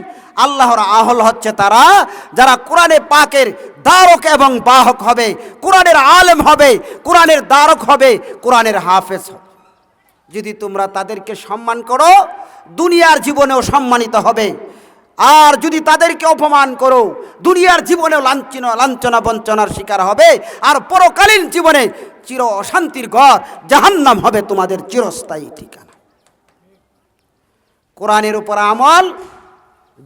আল্লাহর আহল হচ্ছে তারা যারা কোরআনে পাকের দারক এবং বাহক হবে, কোরআনের আলেম হবে, কোরআনের দারক হবে, কোরআনের হাফেজ হবে। যদি তোমরা তাদেরকে সম্মান করো, দুনিয়ার জীবনেও সম্মানিত হবে। আর যদি তাদেরকে অপমান করো, দুনিয়ার জীবনেও লাঞ্ছনা বঞ্চনার শিকার হবে, আর পরকালীন জীবনে চির অশান্তির ঘর জাহান্নাম হবে তোমাদের চিরস্থায়ী ঠিকানা। কোরআনের উপর আমল,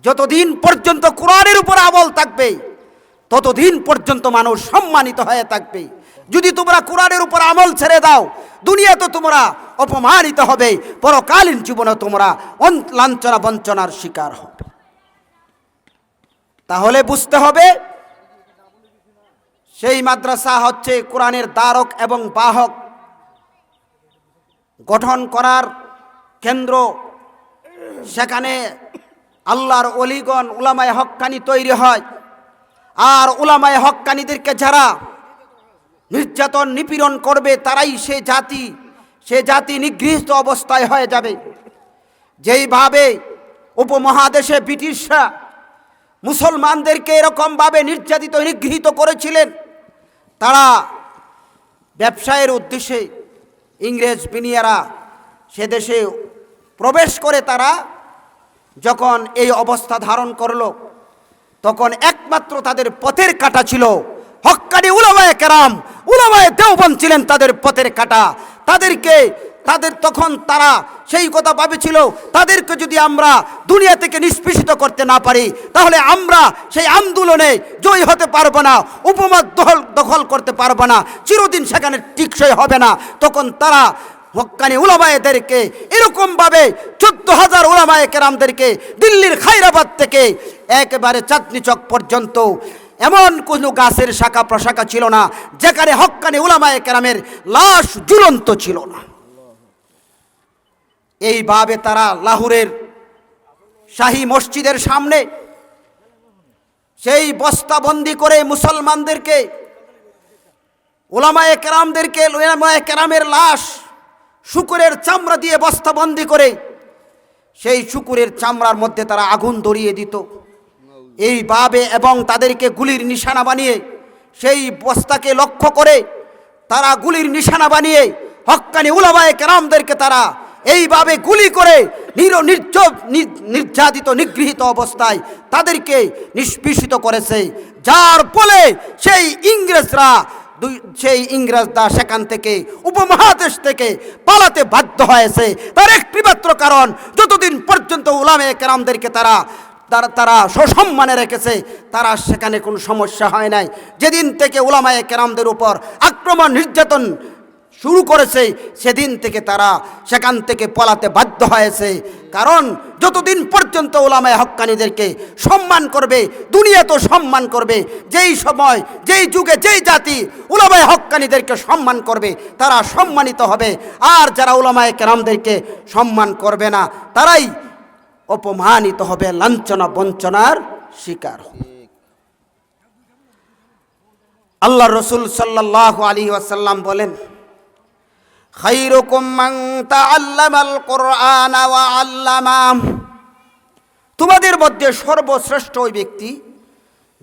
যতদিন পর্যন্ত কোরআনের উপর আমল থাকবে ততদিন পর্যন্ত মানুষ সম্মানিত হয়ে থাকবে। যদি তোমরা কোরআনের উপর আমল ছেড়ে দাও, দুনিয়াতে তোমরা অপমানিত হবে, পরকালীন জীবনে তোমরা লাঞ্ছনা বঞ্চনার শিকার হবে। তাহলে বুঝতে হবে সেই মাদ্রাসা হচ্ছে কোরআনের দারক এবং বাহক। গঠন করার কেন্দ্র, সেখানে আল্লাহর ওলিগণ উলামায়ে হক্কানি তৈরি হয়। আর উলামায়ে হক্কানিদেরকে যারা নির্যাতন নিপীড়ন করবে তারাই সে জাতি নিগৃহীত অবস্থায় হয়ে যাবে। যেইভাবে উপমহাদেশে ব্রিটিশরা মুসলমানদেরকে এরকমভাবে নির্যাতিত নিগৃহীত করেছিলেন, তারা ব্যবসায়ের উদ্দেশ্যে ইংরেজ বিনিয়ারা সে দেশে প্রবেশ করে তারা যখন এই অবস্থা ধারণ করলো, তখন একমাত্র তাদের পথের কাঁটা ছিল হক্কানি উলামায়ে কেরাম, উলামায়ে দেওবন্দ ছিলেন তাদের পথের কাঁটা। তখন তারা সেই কথা ভাবেছিল, তাদেরকে যদি আমরা দুনিয়া থেকে নিষ্পেষিত করতে না পারি, তাহলে আমরা সেই আন্দোলনে জয়ী হতে পারবো না, উপমত দখল করতে পারবো না, চিরদিন সেখানে টিকসই হবে না। তখন তারা হক্কানি উলামায়েদেরকে এরকমভাবে 14,000 উলামায়ে কেরামদেরকে দিল্লির খায়রাবাদ থেকে একেবারে চাঁদনী চক পর্যন্ত এমন কোনো গাছের শাখা প্রশাখা ছিল না যেখানে হক্কানি উলামায়ে কেরামের লাশ ঝুলন্ত ছিল না। এইভাবে তারা লাহোরের শাহী মসজিদের সামনে সেই বস্তাবন্দি করে মুসলমানদেরকে, উলামায়ে কেরামের লাশ শুকুরের চামড়া দিয়ে বস্তাবন্দি করে সেই শুকুরের চামড়ার মধ্যে তারা আগুন ধরিয়ে দিত এইভাবে, এবং তাদেরকে গুলির নিশানা বানিয়ে সেই বস্তাকে লক্ষ্য করে তারা গুলির নিশানা বানিয়ে হক্কানি উলামায়ে কেরামদেরকে তারা এইভাবে গুলি করে নির্যাতিত নিগৃহীত অবস্থায় তাদেরকে নিষ্পেষিত করেছে, যার ফলে সেই ইংরেজরা সেখান থেকে উপমহাদেশ থেকে পালাতে বাধ্য হয়েছে। তার একটি মাত্র কারণ, যতদিন পর্যন্ত উলামায়ে কেরামদেরকে তারা সসম্মানে রেখেছে, তারা সেখানে কোনো সমস্যা হয় নাই। যেদিন থেকে উলামায়ে কেরামদের উপর আক্রমণ নির্যাতন শুরু করেছে, সেদিন থেকে তারা সেখান থেকে পলাতে বাধ্য হয়েছে। কারণ যতদিন পর্যন্ত উলামায়ে হক্কানিদেরকে সম্মান করবে, দুনিয়া তো সম্মান করবে। যেই সময়, যেই যুগে, যেই জাতি উলামায়ে হক্কানিদেরকে সম্মান করবে, তারা সম্মানিত হবে। আর যারা উলামায়ে কেরামদেরকে সম্মান করবে না, তারাই অপমানিত হবে, লাঞ্ছনা বঞ্চনার শিকার। আল্লাহ রসুল সাল্লাল্লাহু আলাইহি ওয়াসাল্লাম বলেন, খায়রুকুম মান তাআল্লামাল কুরআনা ওয়া আল্লামা, তোমাদের মধ্যে সর্বশ্রেষ্ঠ ওই ব্যক্তি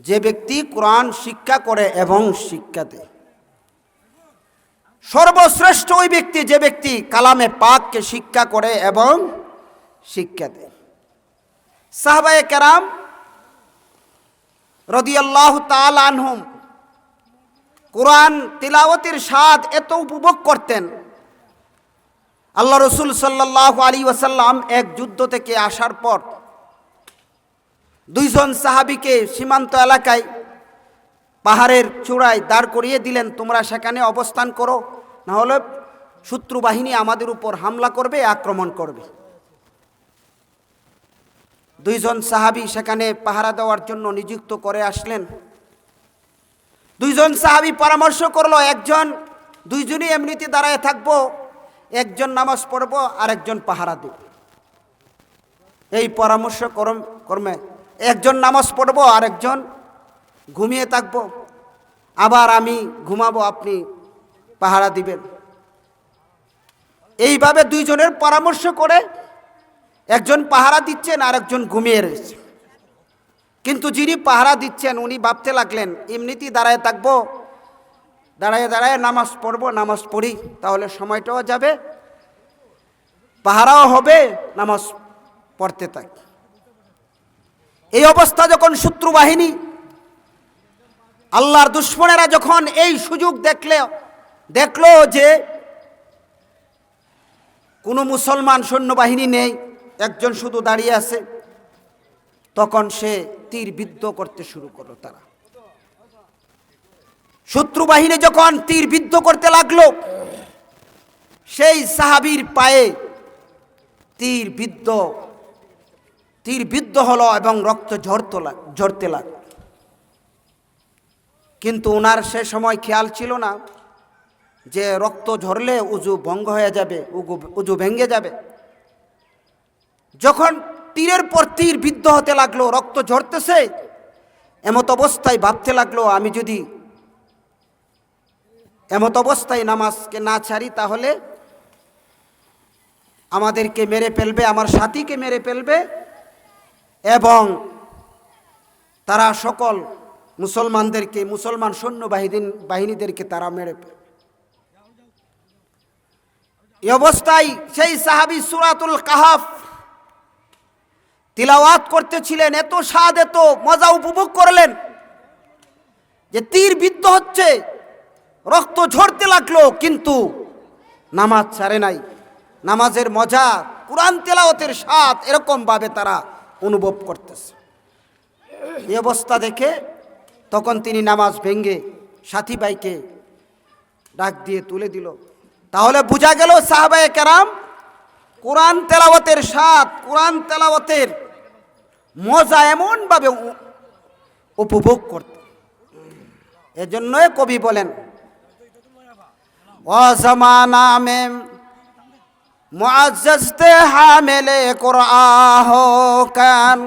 যে ব্যক্তি কোরআন শিক্ষা করে এবং শিক্ষা দেয়। সর্বশ্রেষ্ঠ ওই ব্যক্তি যে ব্যক্তি কালামে পাককে শিক্ষা করে এবং শিক্ষা দেয়। সাহাবায়ে কেরাম রাদিয়াল্লাহু তাআলা আনহুম কোরআন তিলাওয়াতের স্বাদ এত উপভোগ করতেন, আল্লাহ রসুল সাল্লাল্লাহু আলাইহি ওয়াসাল্লাম এক যুদ্ধ থেকে আসার পর 2 জন সাহাবীকে সীমান্ত এলাকায় পাহাড়ের চূড়ায় দাঁড় করিয়ে দিলেন, তোমরা সেখানে অবস্থান করো, না হলে শত্রু বাহিনী আমাদের উপর হামলা করবে, আক্রমণ করবে। 2 জন সাহাবী সেখানে পাহারা দেওয়ার জন্য নিযুক্ত করে আসলেন। 2 জন সাহাবী পরামর্শ করলো, দুইজনই এমনিতে দাঁড়ায় থাকবো, একজন নামাজ পড়বো আর একজন পাহারা দেব। এই পরামর্শ কর্মে একজন নামাজ পড়বো আর একজন ঘুমিয়ে থাকবো, আবার আমি ঘুমাবো, আপনি পাহারা দিবেন। এইভাবে 2 জনের পরামর্শ করে একজন পাহারা দিচ্ছেন আর একজন ঘুমিয়ে রয়েছে। কিন্তু যিনি পাহারা দিচ্ছেন উনি ভাবতে লাগলেন, এমনিতেই দাঁড়ায় থাকবো, দাঁড়ায় নামাজ পড়বো, নামাজ পড়ি, তাহলে সময়টাও যাবে, পাহারাও হবে, নামাজ পড়তে থাকি। এই অবস্থা যখন শত্রু বাহিনী, আল্লাহর দুশমনেরা যখন এই সুযোগ দেখলো যে কোনো মুসলমান সৈন্যবাহিনী নেই, একজন শুধু দাঁড়িয়ে আছে, তখন সে তীর বিদ্ধ করতে শুরু করলো। তারা শত্রু বাহিনী যখন তীর বিদ্ধ করতে লাগলো, সেই সাহাবীর পায়ে তীর বিদ্ধ হলো এবং রক্ত ঝরতে লাগলো। কিন্তু ওনার সে সময় খেয়াল ছিল না যে রক্ত ঝরলে উজু ভঙ্গ হয়ে যাবে, উজু ভেঙে যাবে। যখন তীরের পর তীর বিদ্ধ হতে লাগলো, রক্ত ঝরতেছে, এমত অবস্থায় ভাবতে লাগলো আমি যদি এমত অবস্থায় নামাজকে না ছাড়ি তাহলে আমাদেরকে মেরে ফেলবে, আমার সাথীকে মেরে ফেলবে, এবং তারা সকল মুসলমানদেরকে, মুসলমান সৈন্য বাহিনীদেরকে তারা মেরে ফেলবে। এই অবস্থায় সেই সাহাবী সূরাতুল কাহাফ তিলাওয়াত করতেছিলেন, এত স্বাদ, এত মজা উপভোগ করলেন যে তীর বিদ্ধ হচ্ছে, রক্ত ঝরতে লাগলো, কিন্তু নামাজ ছাড়ে নাই। নামাজের মজা, কুরআন তেলাওয়াতের স্বাদ এরকম ভাবে তারা অনুভব করতেছে। এই অবস্থা দেখে তখন তিনি নামাজ ভেঙে সাথী ভাইকে ডাক দিয়ে তুলে দিল। তাহলে বোঝা গেল সাহাবায়ে কেরাম কুরআন তেলাওয়াতের স্বাদ, কুরআন তেলাওয়াতের মজা এমন ভাবে উপভোগ করত। এজন্যই কবি বলেন, ও জমানা মে মুআজ্জাজ তে হামিলে কুরআন হো কান,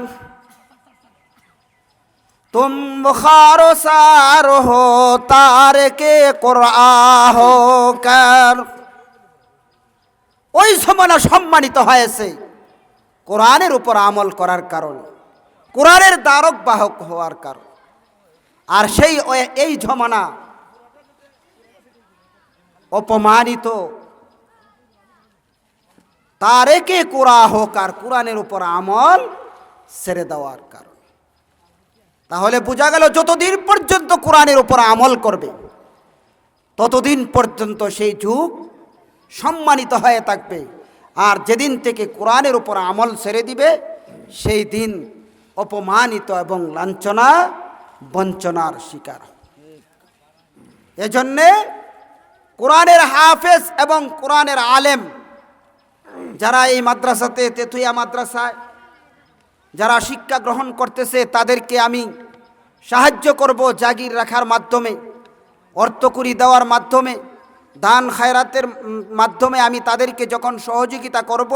তুম বুখারো সার হো তারকে কুরআন হো কার। ওই জমানা সম্মানিত হয়েছে কোরআনের উপর আমল করার কারণে, কোরআনের দ্বারক বাহক হওয়ার কারণে। আর এই জমানা অপমানিত তারেকে কুরআন হোক, আর কোরআনের উপর আমল ছেড়ে দেওয়ার কারণে। তাহলে বোঝা গেল যতদিন পর্যন্ত কোরআনের উপর আমল করবে ততদিন পর্যন্ত সেই যুগ সম্মানিত হয়ে থাকবে। আর যেদিন থেকে কোরআনের উপর আমল ছেড়ে দিবে সেই দিন অপমানিত এবং লাঞ্ছনা বঞ্চনার শিকার। এজন্যে কোরআনের হাফেজ এবং কোরআনের আলেম যারা এই মাদ্রাসাতে, তেতুইয়া মাদ্রাসায় যারা শিক্ষা গ্রহণ করতেছে তাদেরকে আমি সাহায্য করব জাগির রাখার মাধ্যমে, অর্থকড়ি দেওয়ার মাধ্যমে, দান খায়রাতের মাধ্যমে। আমি তাদেরকে যখন সহযোগিতা করব,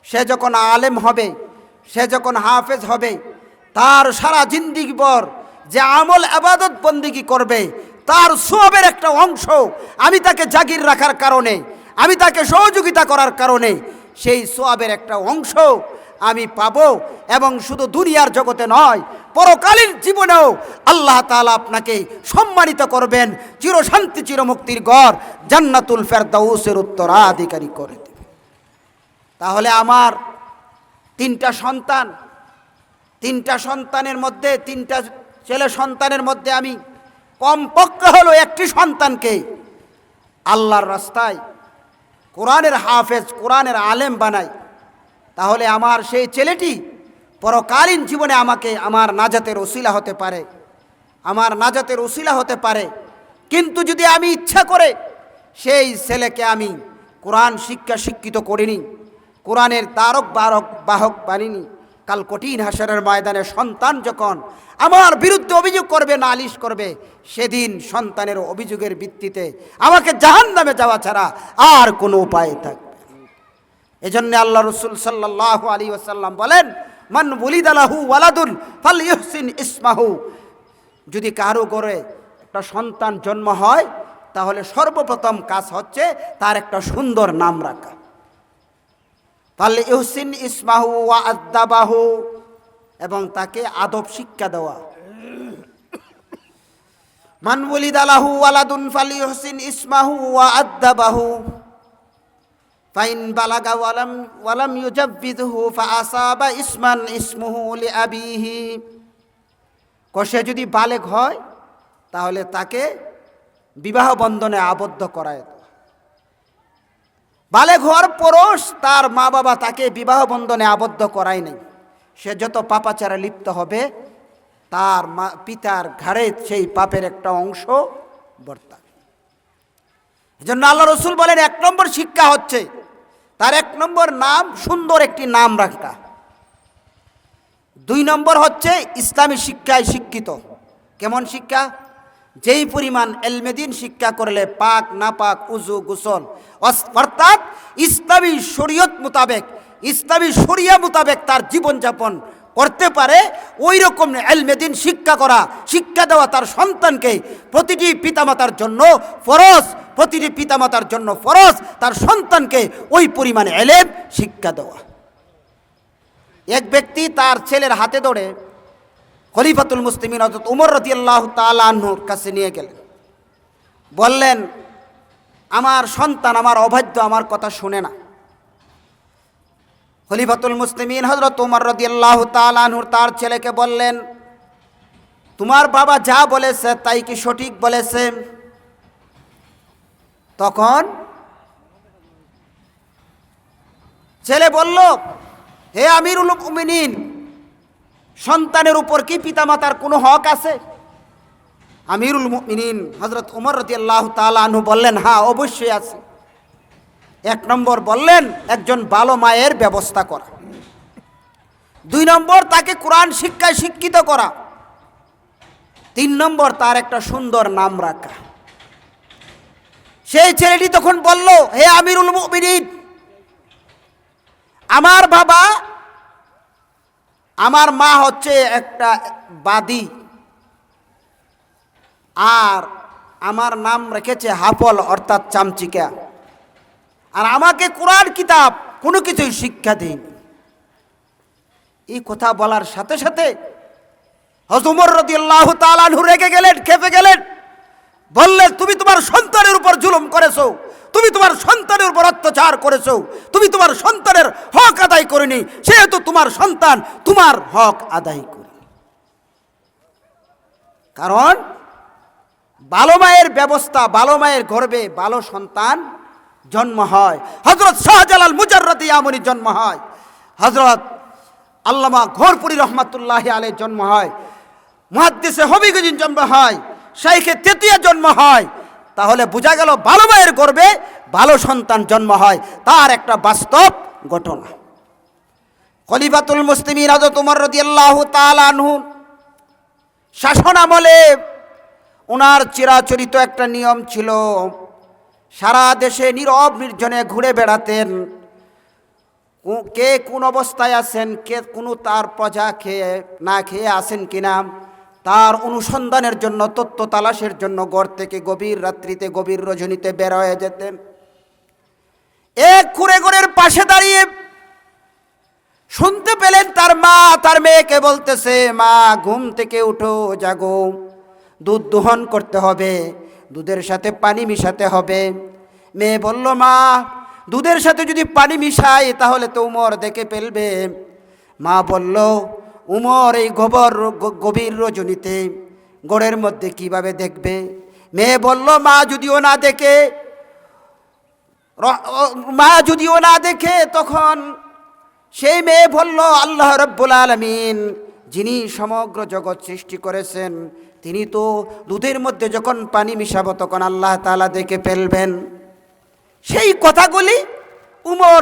সে যখন আলেম হবে, সে যখন হাফেজ হবে, তার সারা জিন্দেগি ভর যে আমল ইবাদত বন্দেগী করবে তার সওয়াবের একটা অংশ আমি তাকে জাগির রাখার কারণে, আমি তাকে সহযোগিতা করার কারণে সেই সওয়াবের একটা অংশ আমি পাবো। এবং শুধু দুনিয়ার জগতে নয়, পরকালীন জীবনেও আল্লাহ তাআলা আপনাকে সম্মানিত করবেন, চিরশান্তি চিরমুক্তির ঘর জান্নাতুল ফেরদাউসের উত্তরাধিকারী করে দেবে। তাহলে আমার তিনটা সন্তানের মধ্যে, তিনটা ছেলে সন্তানের মধ্যে আমি কমপক্ষে হলো একটি সন্তানকে আল্লাহর রাস্তায় কোরআনের হাফেজ, কোরআনের আলেম বানাই, তাহলে আমার সেই ছেলেটি পরকালীন জীবনে আমাকে আমার নাজাতের ওসিলা হতে পারে, আমার নাজাতের ওসিলা হতে পারে। কিন্তু যদি আমি ইচ্ছা করে সেই ছেলেকে আমি কোরআন শিক্ষিত করিনি, কোরআনের দ্বারক বাহক বানিনি, কাল কঠিন হাসরের ময়দানে সন্তান যখন আমার বিরুদ্ধে অভিযোগ করবে, নালিশ করবে, সেদিন সন্তানের অভিযোগের ভিত্তিতে আমাকে জাহান্নামে যাওয়া ছাড়া আর কোনো উপায় থাকবে। এজন্য আল্লাহ রাসূল সাল্লাল্লাহু আলাইহি ওয়াসাল্লাম বলেন, মান ওয়ালিদা লাহু ওয়ালাদুন ফালইহসিন ইসমাহু। যদি কারো ঘরে একটা সন্তান জন্ম হয় তাহলে সর্বপ্রথম কাজ হচ্ছে তার একটা সুন্দর নাম রাখা। ফালইহসিন ইসমাহু ওয়া আদাবাহু, এবং তাকে আদব শিক্ষা দেওয়া। মান ওয়ালিদা লাহু ওয়ালাদুন ফালইহসিন ইসমাহু ওয়া আদাবাহু ফাইন বালাগা ওয়ালাম ইউজাব্বিযহু ফাআসাবা ইসমান ইসমুহু লিআবিহি। সে যদি বালেগ হয় তাহলে তাকে বিবাহ বন্ধনে আবদ্ধ করায়। বালেগ হওয়ার পরও তার মা বাবা তাকে বিবাহ বন্ধনে আবদ্ধ করায় নাই, সে যত পাপাচারে লিপ্ত হবে তার পিতার ঘাড়ে সেই পাপের একটা অংশ বর্তাবে। এজন্য আল্লাহ রাসূল বলেন 1 নম্বর শিক্ষা হচ্ছে তার 1 নম্বর নাম, সুন্দর একটি নাম রাখা। 2 নম্বর হচ্ছে ইসলামী শিক্ষায় শিক্ষিত। কেমন শিক্ষা? যেই পরিমাণ এলমেদিন শিক্ষা করলে পাক না পাক উজু গোসল অর্থাৎ ইসলামী শরীয়ত মোতাবেক ইসলামী শরিয়া মোতাবেক তার জীবনযাপন করতে পারে, ওই রকম এলমেদিন শিক্ষা দেওয়া তার সন্তানকে প্রতিটি পিতামাতার জন্য ফরজ, প্রতিটি পিতামাতার জন্য ফরজ তার সন্তানকে ওই পরিমাণ এলেম শিক্ষা দেওয়া। এক ব্যক্তি তার ছেলের হাতে ধরে খলিফাতুল মুসলিমিন হযরত উমর রাদিয়াল্লাহু তাআলা আনহুর কাছে নিয়ে গেলেন, বললেন, আমার সন্তান আমার অবাধ্য, আমার কথা শুনে না। খলিফাতুল মুসলিমিন হযরত উমর রাদিয়াল্লাহু তাআলা আনহুর তার ছেলেকে বললেন, তোমার বাবা যা বলেছে তাই কি সঠিক বলেছে? তখন ছেলে বলল, হে আমিরুল মুমিনিন, সন্তানের উপর কি পিতামাতার কোনো হক আছে? আমিরুল মুমিনিন হযরত উমর রাদিয়াল্লাহু তাআলা আনহু বললেন, হ্যাঁ অবশ্যই আছে। এক নম্বর বললেন, একজন ভালো মায়ের ব্যবস্থা করা। দুই নম্বর, তাকে কোরআন শিক্ষায় শিক্ষিত করা। তিন নম্বর, তার একটা সুন্দর নাম রাখা। সেই ছেলেটি তখন বলল, হে আমিরুল মুমিনিন, আমার বাবা, আমার মা হচ্ছে একটা বাদী, আর আমার নাম রেখেছে হাফল অর্থাৎ চামচিকা, আর আমাকে কোরআন কিতাব কোনো কিছুই শিক্ষা দেয়নি। এই কথা বলার সাথে সাথে হযরত উমর রাদিয়াল্লাহু তাআলা আনহু রেগে গেলেন, খেপে গেলেন, বললেন, তুমি তোমার সন্তানের উপর জুলুম করেছো, তুমি তোমার সন্তানের উপর অত্যাচার করেছো, তুমি তোমার সন্তানের হক আদায় করনি, সেহেতু তোমার সন্তান তোমার হক আদায় করে। কারণ ভালো মায়ের ব্যবস্থা, ভালো মায়ের গর্ভে ভালো সন্তান জন্ম হয়। হযরত শাহজালাল মুজাররদি ইয়ামনি জন্ম হয়, হযরত আল্লামা ঘোরপুরী রহমাতুল্লাহি আলাইহি জন্ম হয়, মুহাদ্দিসে হবিগঞ্জ জন্ম হয়, শাইখে তেতুয়া জন্ম হয়। তাহলে বোঝা গেল ভালো মায়ের গর্ভে ভালো সন্তান জন্ম হয়, তার একটা বাস্তব ঘটনা। খলিফাতুল মুসলিমিন হযরত উমর রাদিয়াল্লাহু তাআলা আনহু শাসন আমলে ওনার চিরাচরিত একটা নিয়ম ছিল, সারা দেশে নীরব নির্জনে ঘুরে বেড়াতেন। কে কোন অবস্থায় আছেন, কে কোনো তার প্রজা খেয়ে না খেয়ে আছেন কিনা, তার অনুসন্ধানের জন্য, তথ্য তালাশের জন্য ঘর থেকে গভীর রাত্রিতে, গভীর রজনীতে বের হয়ে যেতেন। এক কুঁড়েঘরের পাশে দাঁড়িয়ে শুনতে পেলেন তার মা তার মেয়েকে বলতেছে, মা ঘুম থেকে উঠো, জাগো, দুধ দোহন করতে হবে, দুধের সাথে পানি মিশাতে হবে। মেয়ে বলল, মা দুধের সাথে যদি পানি মিশাই তাহলে তো উমর দেখে ফেলবে। মা বলল, উমর এই গভীর রজনীতে গড়ের মধ্যে কিভাবে দেখবে? মেয়ে বলল, মা যদিও না দেখে তখন সেই মেয়ে বলল, আল্লাহ রাব্বুল আলামিন যিনি সমগ্র জগৎ সৃষ্টি করেছেন, তিনি তো দুধের মধ্যে যখন পানি মিশাবো তখন আল্লাহ তাআলা দেখে ফেলবেন। সেই কথাগুলি উমর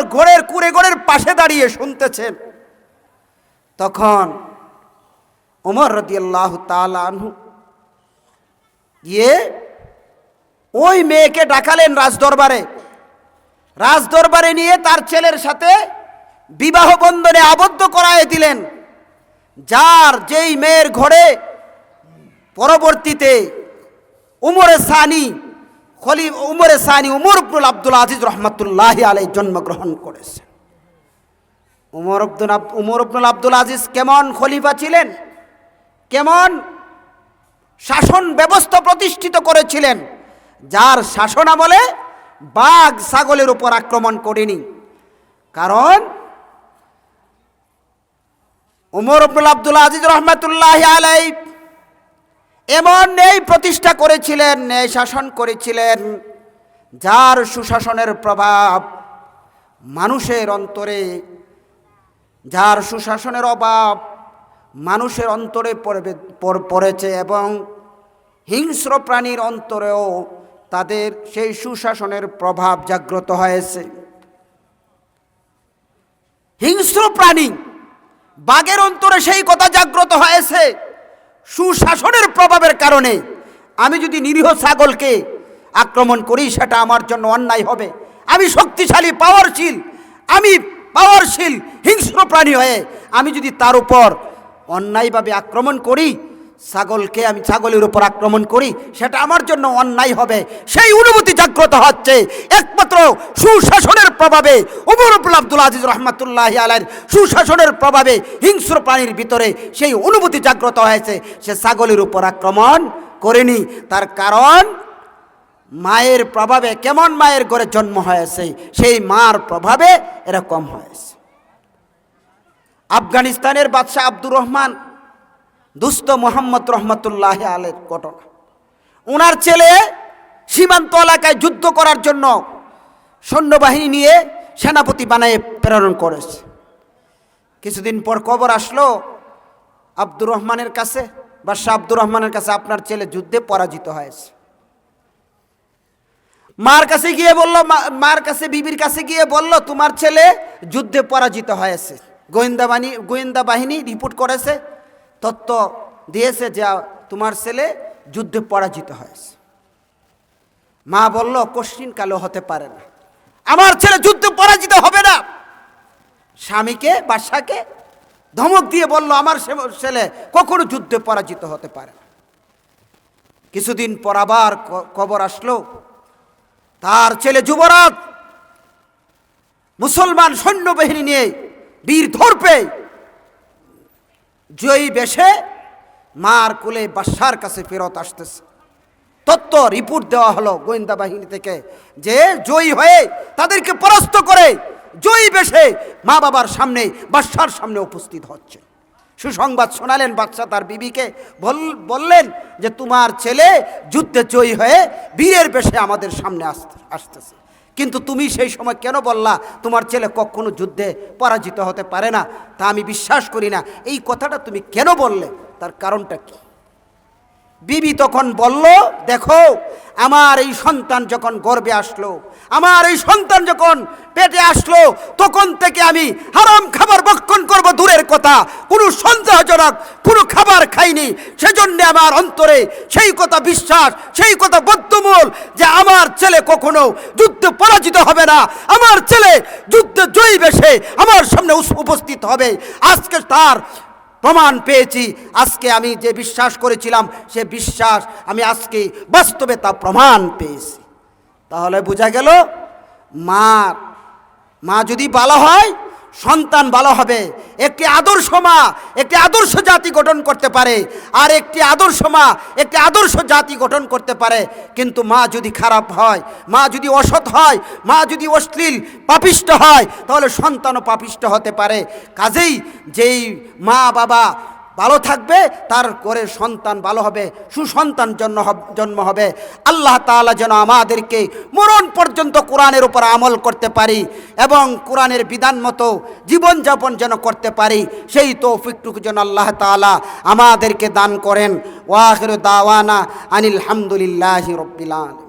কুঁড়েঘরের পাশে দাঁড়িয়ে শুনতেছেন। তখন উমর রাদিয়াল্লাহু তাআলা আনহু গিয়ে ওই মেয়েকে ডাকালেন রাজদরবারে নিয়ে তার ছেলের সাথে বিবাহ বন্ধনে আবদ্ধ করায় দিলেন, যেই মেয়ের ঘরে পরবর্তীতে উমর ইবনুল আব্দুল আজিজ রহমাতুল্লাহি আলাইহি জন্মগ্রহণ করেছেন। উমর ইবনুল আব্দুল আজিজ কেমন খলিফা ছিলেন, কেমন শাসন ব্যবস্থা প্রতিষ্ঠিত করেছিলেন, যার শাসন আমলে বাঘ ছাগলের উপর আক্রমণ করেনি। কারণ উমর ইবনুল আব্দুল আজিজ রহমাতুল্লাহি আলাইহি এমন ন্যায় প্রতিষ্ঠা করেছিলেন, ন্যায় শাসন করেছিলেন, যার সুশাসনের প্রভাব মানুষের অন্তরে, যার সুশাসনের অভাব মানুষের অন্তরে পড়েছে এবং হিংস্র প্রাণীর অন্তরেও তাদের সেই সুশাসনের প্রভাব জাগ্রত হয়েছে। হিংস্র প্রাণী বাঘের অন্তরে সেই কথা জাগ্রত হয়েছে সুশাসনের প্রভাবের কারণে, আমি যদি নিরীহ ছাগলকে আক্রমণ করি সেটা আমার জন্য অন্যায় হবে। আমি শক্তিশালী, পাওয়ারশীল হিংস্র প্রাণী হয়ে আমি যদি তার উপর অন্যায়ভাবে আক্রমণ করি, আমি ছাগলের উপর আক্রমণ করি, সেটা আমার জন্য অন্যায় হবে। সেই অনুভূতি জাগ্রত হচ্ছে একমাত্র সুশাসনের প্রভাবে। ওমর ইবনে আব্দুল আজিজ রহমাতুল্লাহি আলাইহির সুশাসনের প্রভাবে হিংস্র প্রাণীর ভিতরে সেই অনুভূতি জাগ্রত হয়েছে, সে ছাগলের উপর আক্রমণ করেনি। তার কারণ মায়ের প্রভাবে, কেমন মায়ের ঘরে জন্ম হয়েছে, সেই মার প্রভাবে এরকম হয়েছে। আফগানিস্তানের বাদশাহ আব্দুর রহমান দুস্ত মোহাম্মদ রহমতুল্লাহ আলাইহির ঘটনা। ওনার ছেলে সীমান্ত এলাকায় যুদ্ধ করার জন্য সৈন্যবাহিনী নিয়ে সেনাপতি বানিয়ে প্রেরণ করেছে। কিছুদিন পর খবর আসলো আব্দুর রহমানের কাছে, বাদশাহ আব্দুর রহমানের কাছে, আপনার ছেলে যুদ্ধে পরাজিত হয়েছে। মার কাছে বিবির কাছে গিয়ে বলল, তোমার ছেলে যুদ্ধে পরাজিত হয়েছে। গোয়েন্দা বাহিনী রিপোর্ট করেছে, তথ্য দিয়েছে যে তোমার ছেলে যুদ্ধে পরাজিত হয়েছে। মা বলল, কোশ্চিন কালো হতে পারে না, আমার ছেলে যুদ্ধে পরাজিত হবে না। স্বামীকে, বাদশাকে ধমক দিয়ে বলল, আমার ছেলে কখনো যুদ্ধে পরাজিত হতে পারে না। কিছুদিন পর আবার খবর আসলো তার ছেলে যুবরাজ মুসলমান সৈন্যবাহিনী নিয়ে বীর ধর্পে জয়ী বেশে মার কোলে বাদশার কাছে ফেরত আসতেছে। তথ্য রিপোর্ট দেওয়া হলো গোয়েন্দা বাহিনী থেকে যে জয়ী হয়ে তাদেরকে পরাস্ত করে জয়ী বেশে মা বাবার সামনে, বাদশার সামনে উপস্থিত হচ্ছে। সুসংবাদ শোনালেন বাদশা তার বিবিকে, বললেন যে তোমার ছেলে যুদ্ধে জয়ী হয়ে বীরের বেশে আমাদের সামনে আসতেছে, কিন্তু তুমি সেই সময় কেন বললা তোমার ছেলে কখনো যুদ্ধে পরাজিত হতে পারে না? তা আমি বিশ্বাস করি না। এই কথাটা তুমি কেন বললে, তার কারণটা কি? বিবি তখন বলল, দেখো, আমার এই সন্তান যখন গর্ভে আসলো, আমার এই সন্তান যখন পেটে আসলো, তখন থেকে আমি হারাম খাবার ভক্ষণ করব দূরের কথা, কোনো সন্দেহজনক কোনো খাবার খাইনি। সেজন্য আমার অন্তরে সেই কথা বিশ্বাস, সেই কথা বদ্ধমূল যে আমার ছেলে কখনো যুদ্ধে পরাজিত হবে না, আমার ছেলে যুদ্ধে জয়ী বেশে আমার সামনে উপস্থিত হবে। আজকে তার প্রমাণ পেয়েছি। আজকে আমি যে বিশ্বাস করেছিলাম সে বিশ্বাস আমি আজকে বাস্তবে তা প্রমাণ পেয়েছি। তাহলে বোঝা গেল মা যদি ভালো হয় সন্তান ভালো হবে। একটি আদর্শ মা একটি আদর্শ জাতি গঠন করতে পারে, আর একটি আদর্শ মা একটি আদর্শ জাতি গঠন করতে পারে। কিন্তু মা যদি খারাপ হয়, মা যদি অসৎ হয়, মা যদি অশ্লীল পাপিষ্ট হয়, তাহলে সন্তানও পাপিষ্ট হতে পারে। কাজেই যেই মা বাবা ভালো থাকবে তার ঘরে সন্তান ভালো হবে, সুসন্তান জন্ম হবে। আল্লাহ তাআলা যেন আমাদেরকে মরণ পর্যন্ত কোরআনের উপর আমল করতে পারি এবং কোরআনের বিধান মতো জীবনযাপন যেন করতে পারি, সেই তৌফিকটুকু যেন আল্লাহ তাআলা আমাদেরকে দান করেন। ওয়া আখিরু দাওয়ানা আনিল হামদুলিল্লাহি রাব্বিল আলামিন।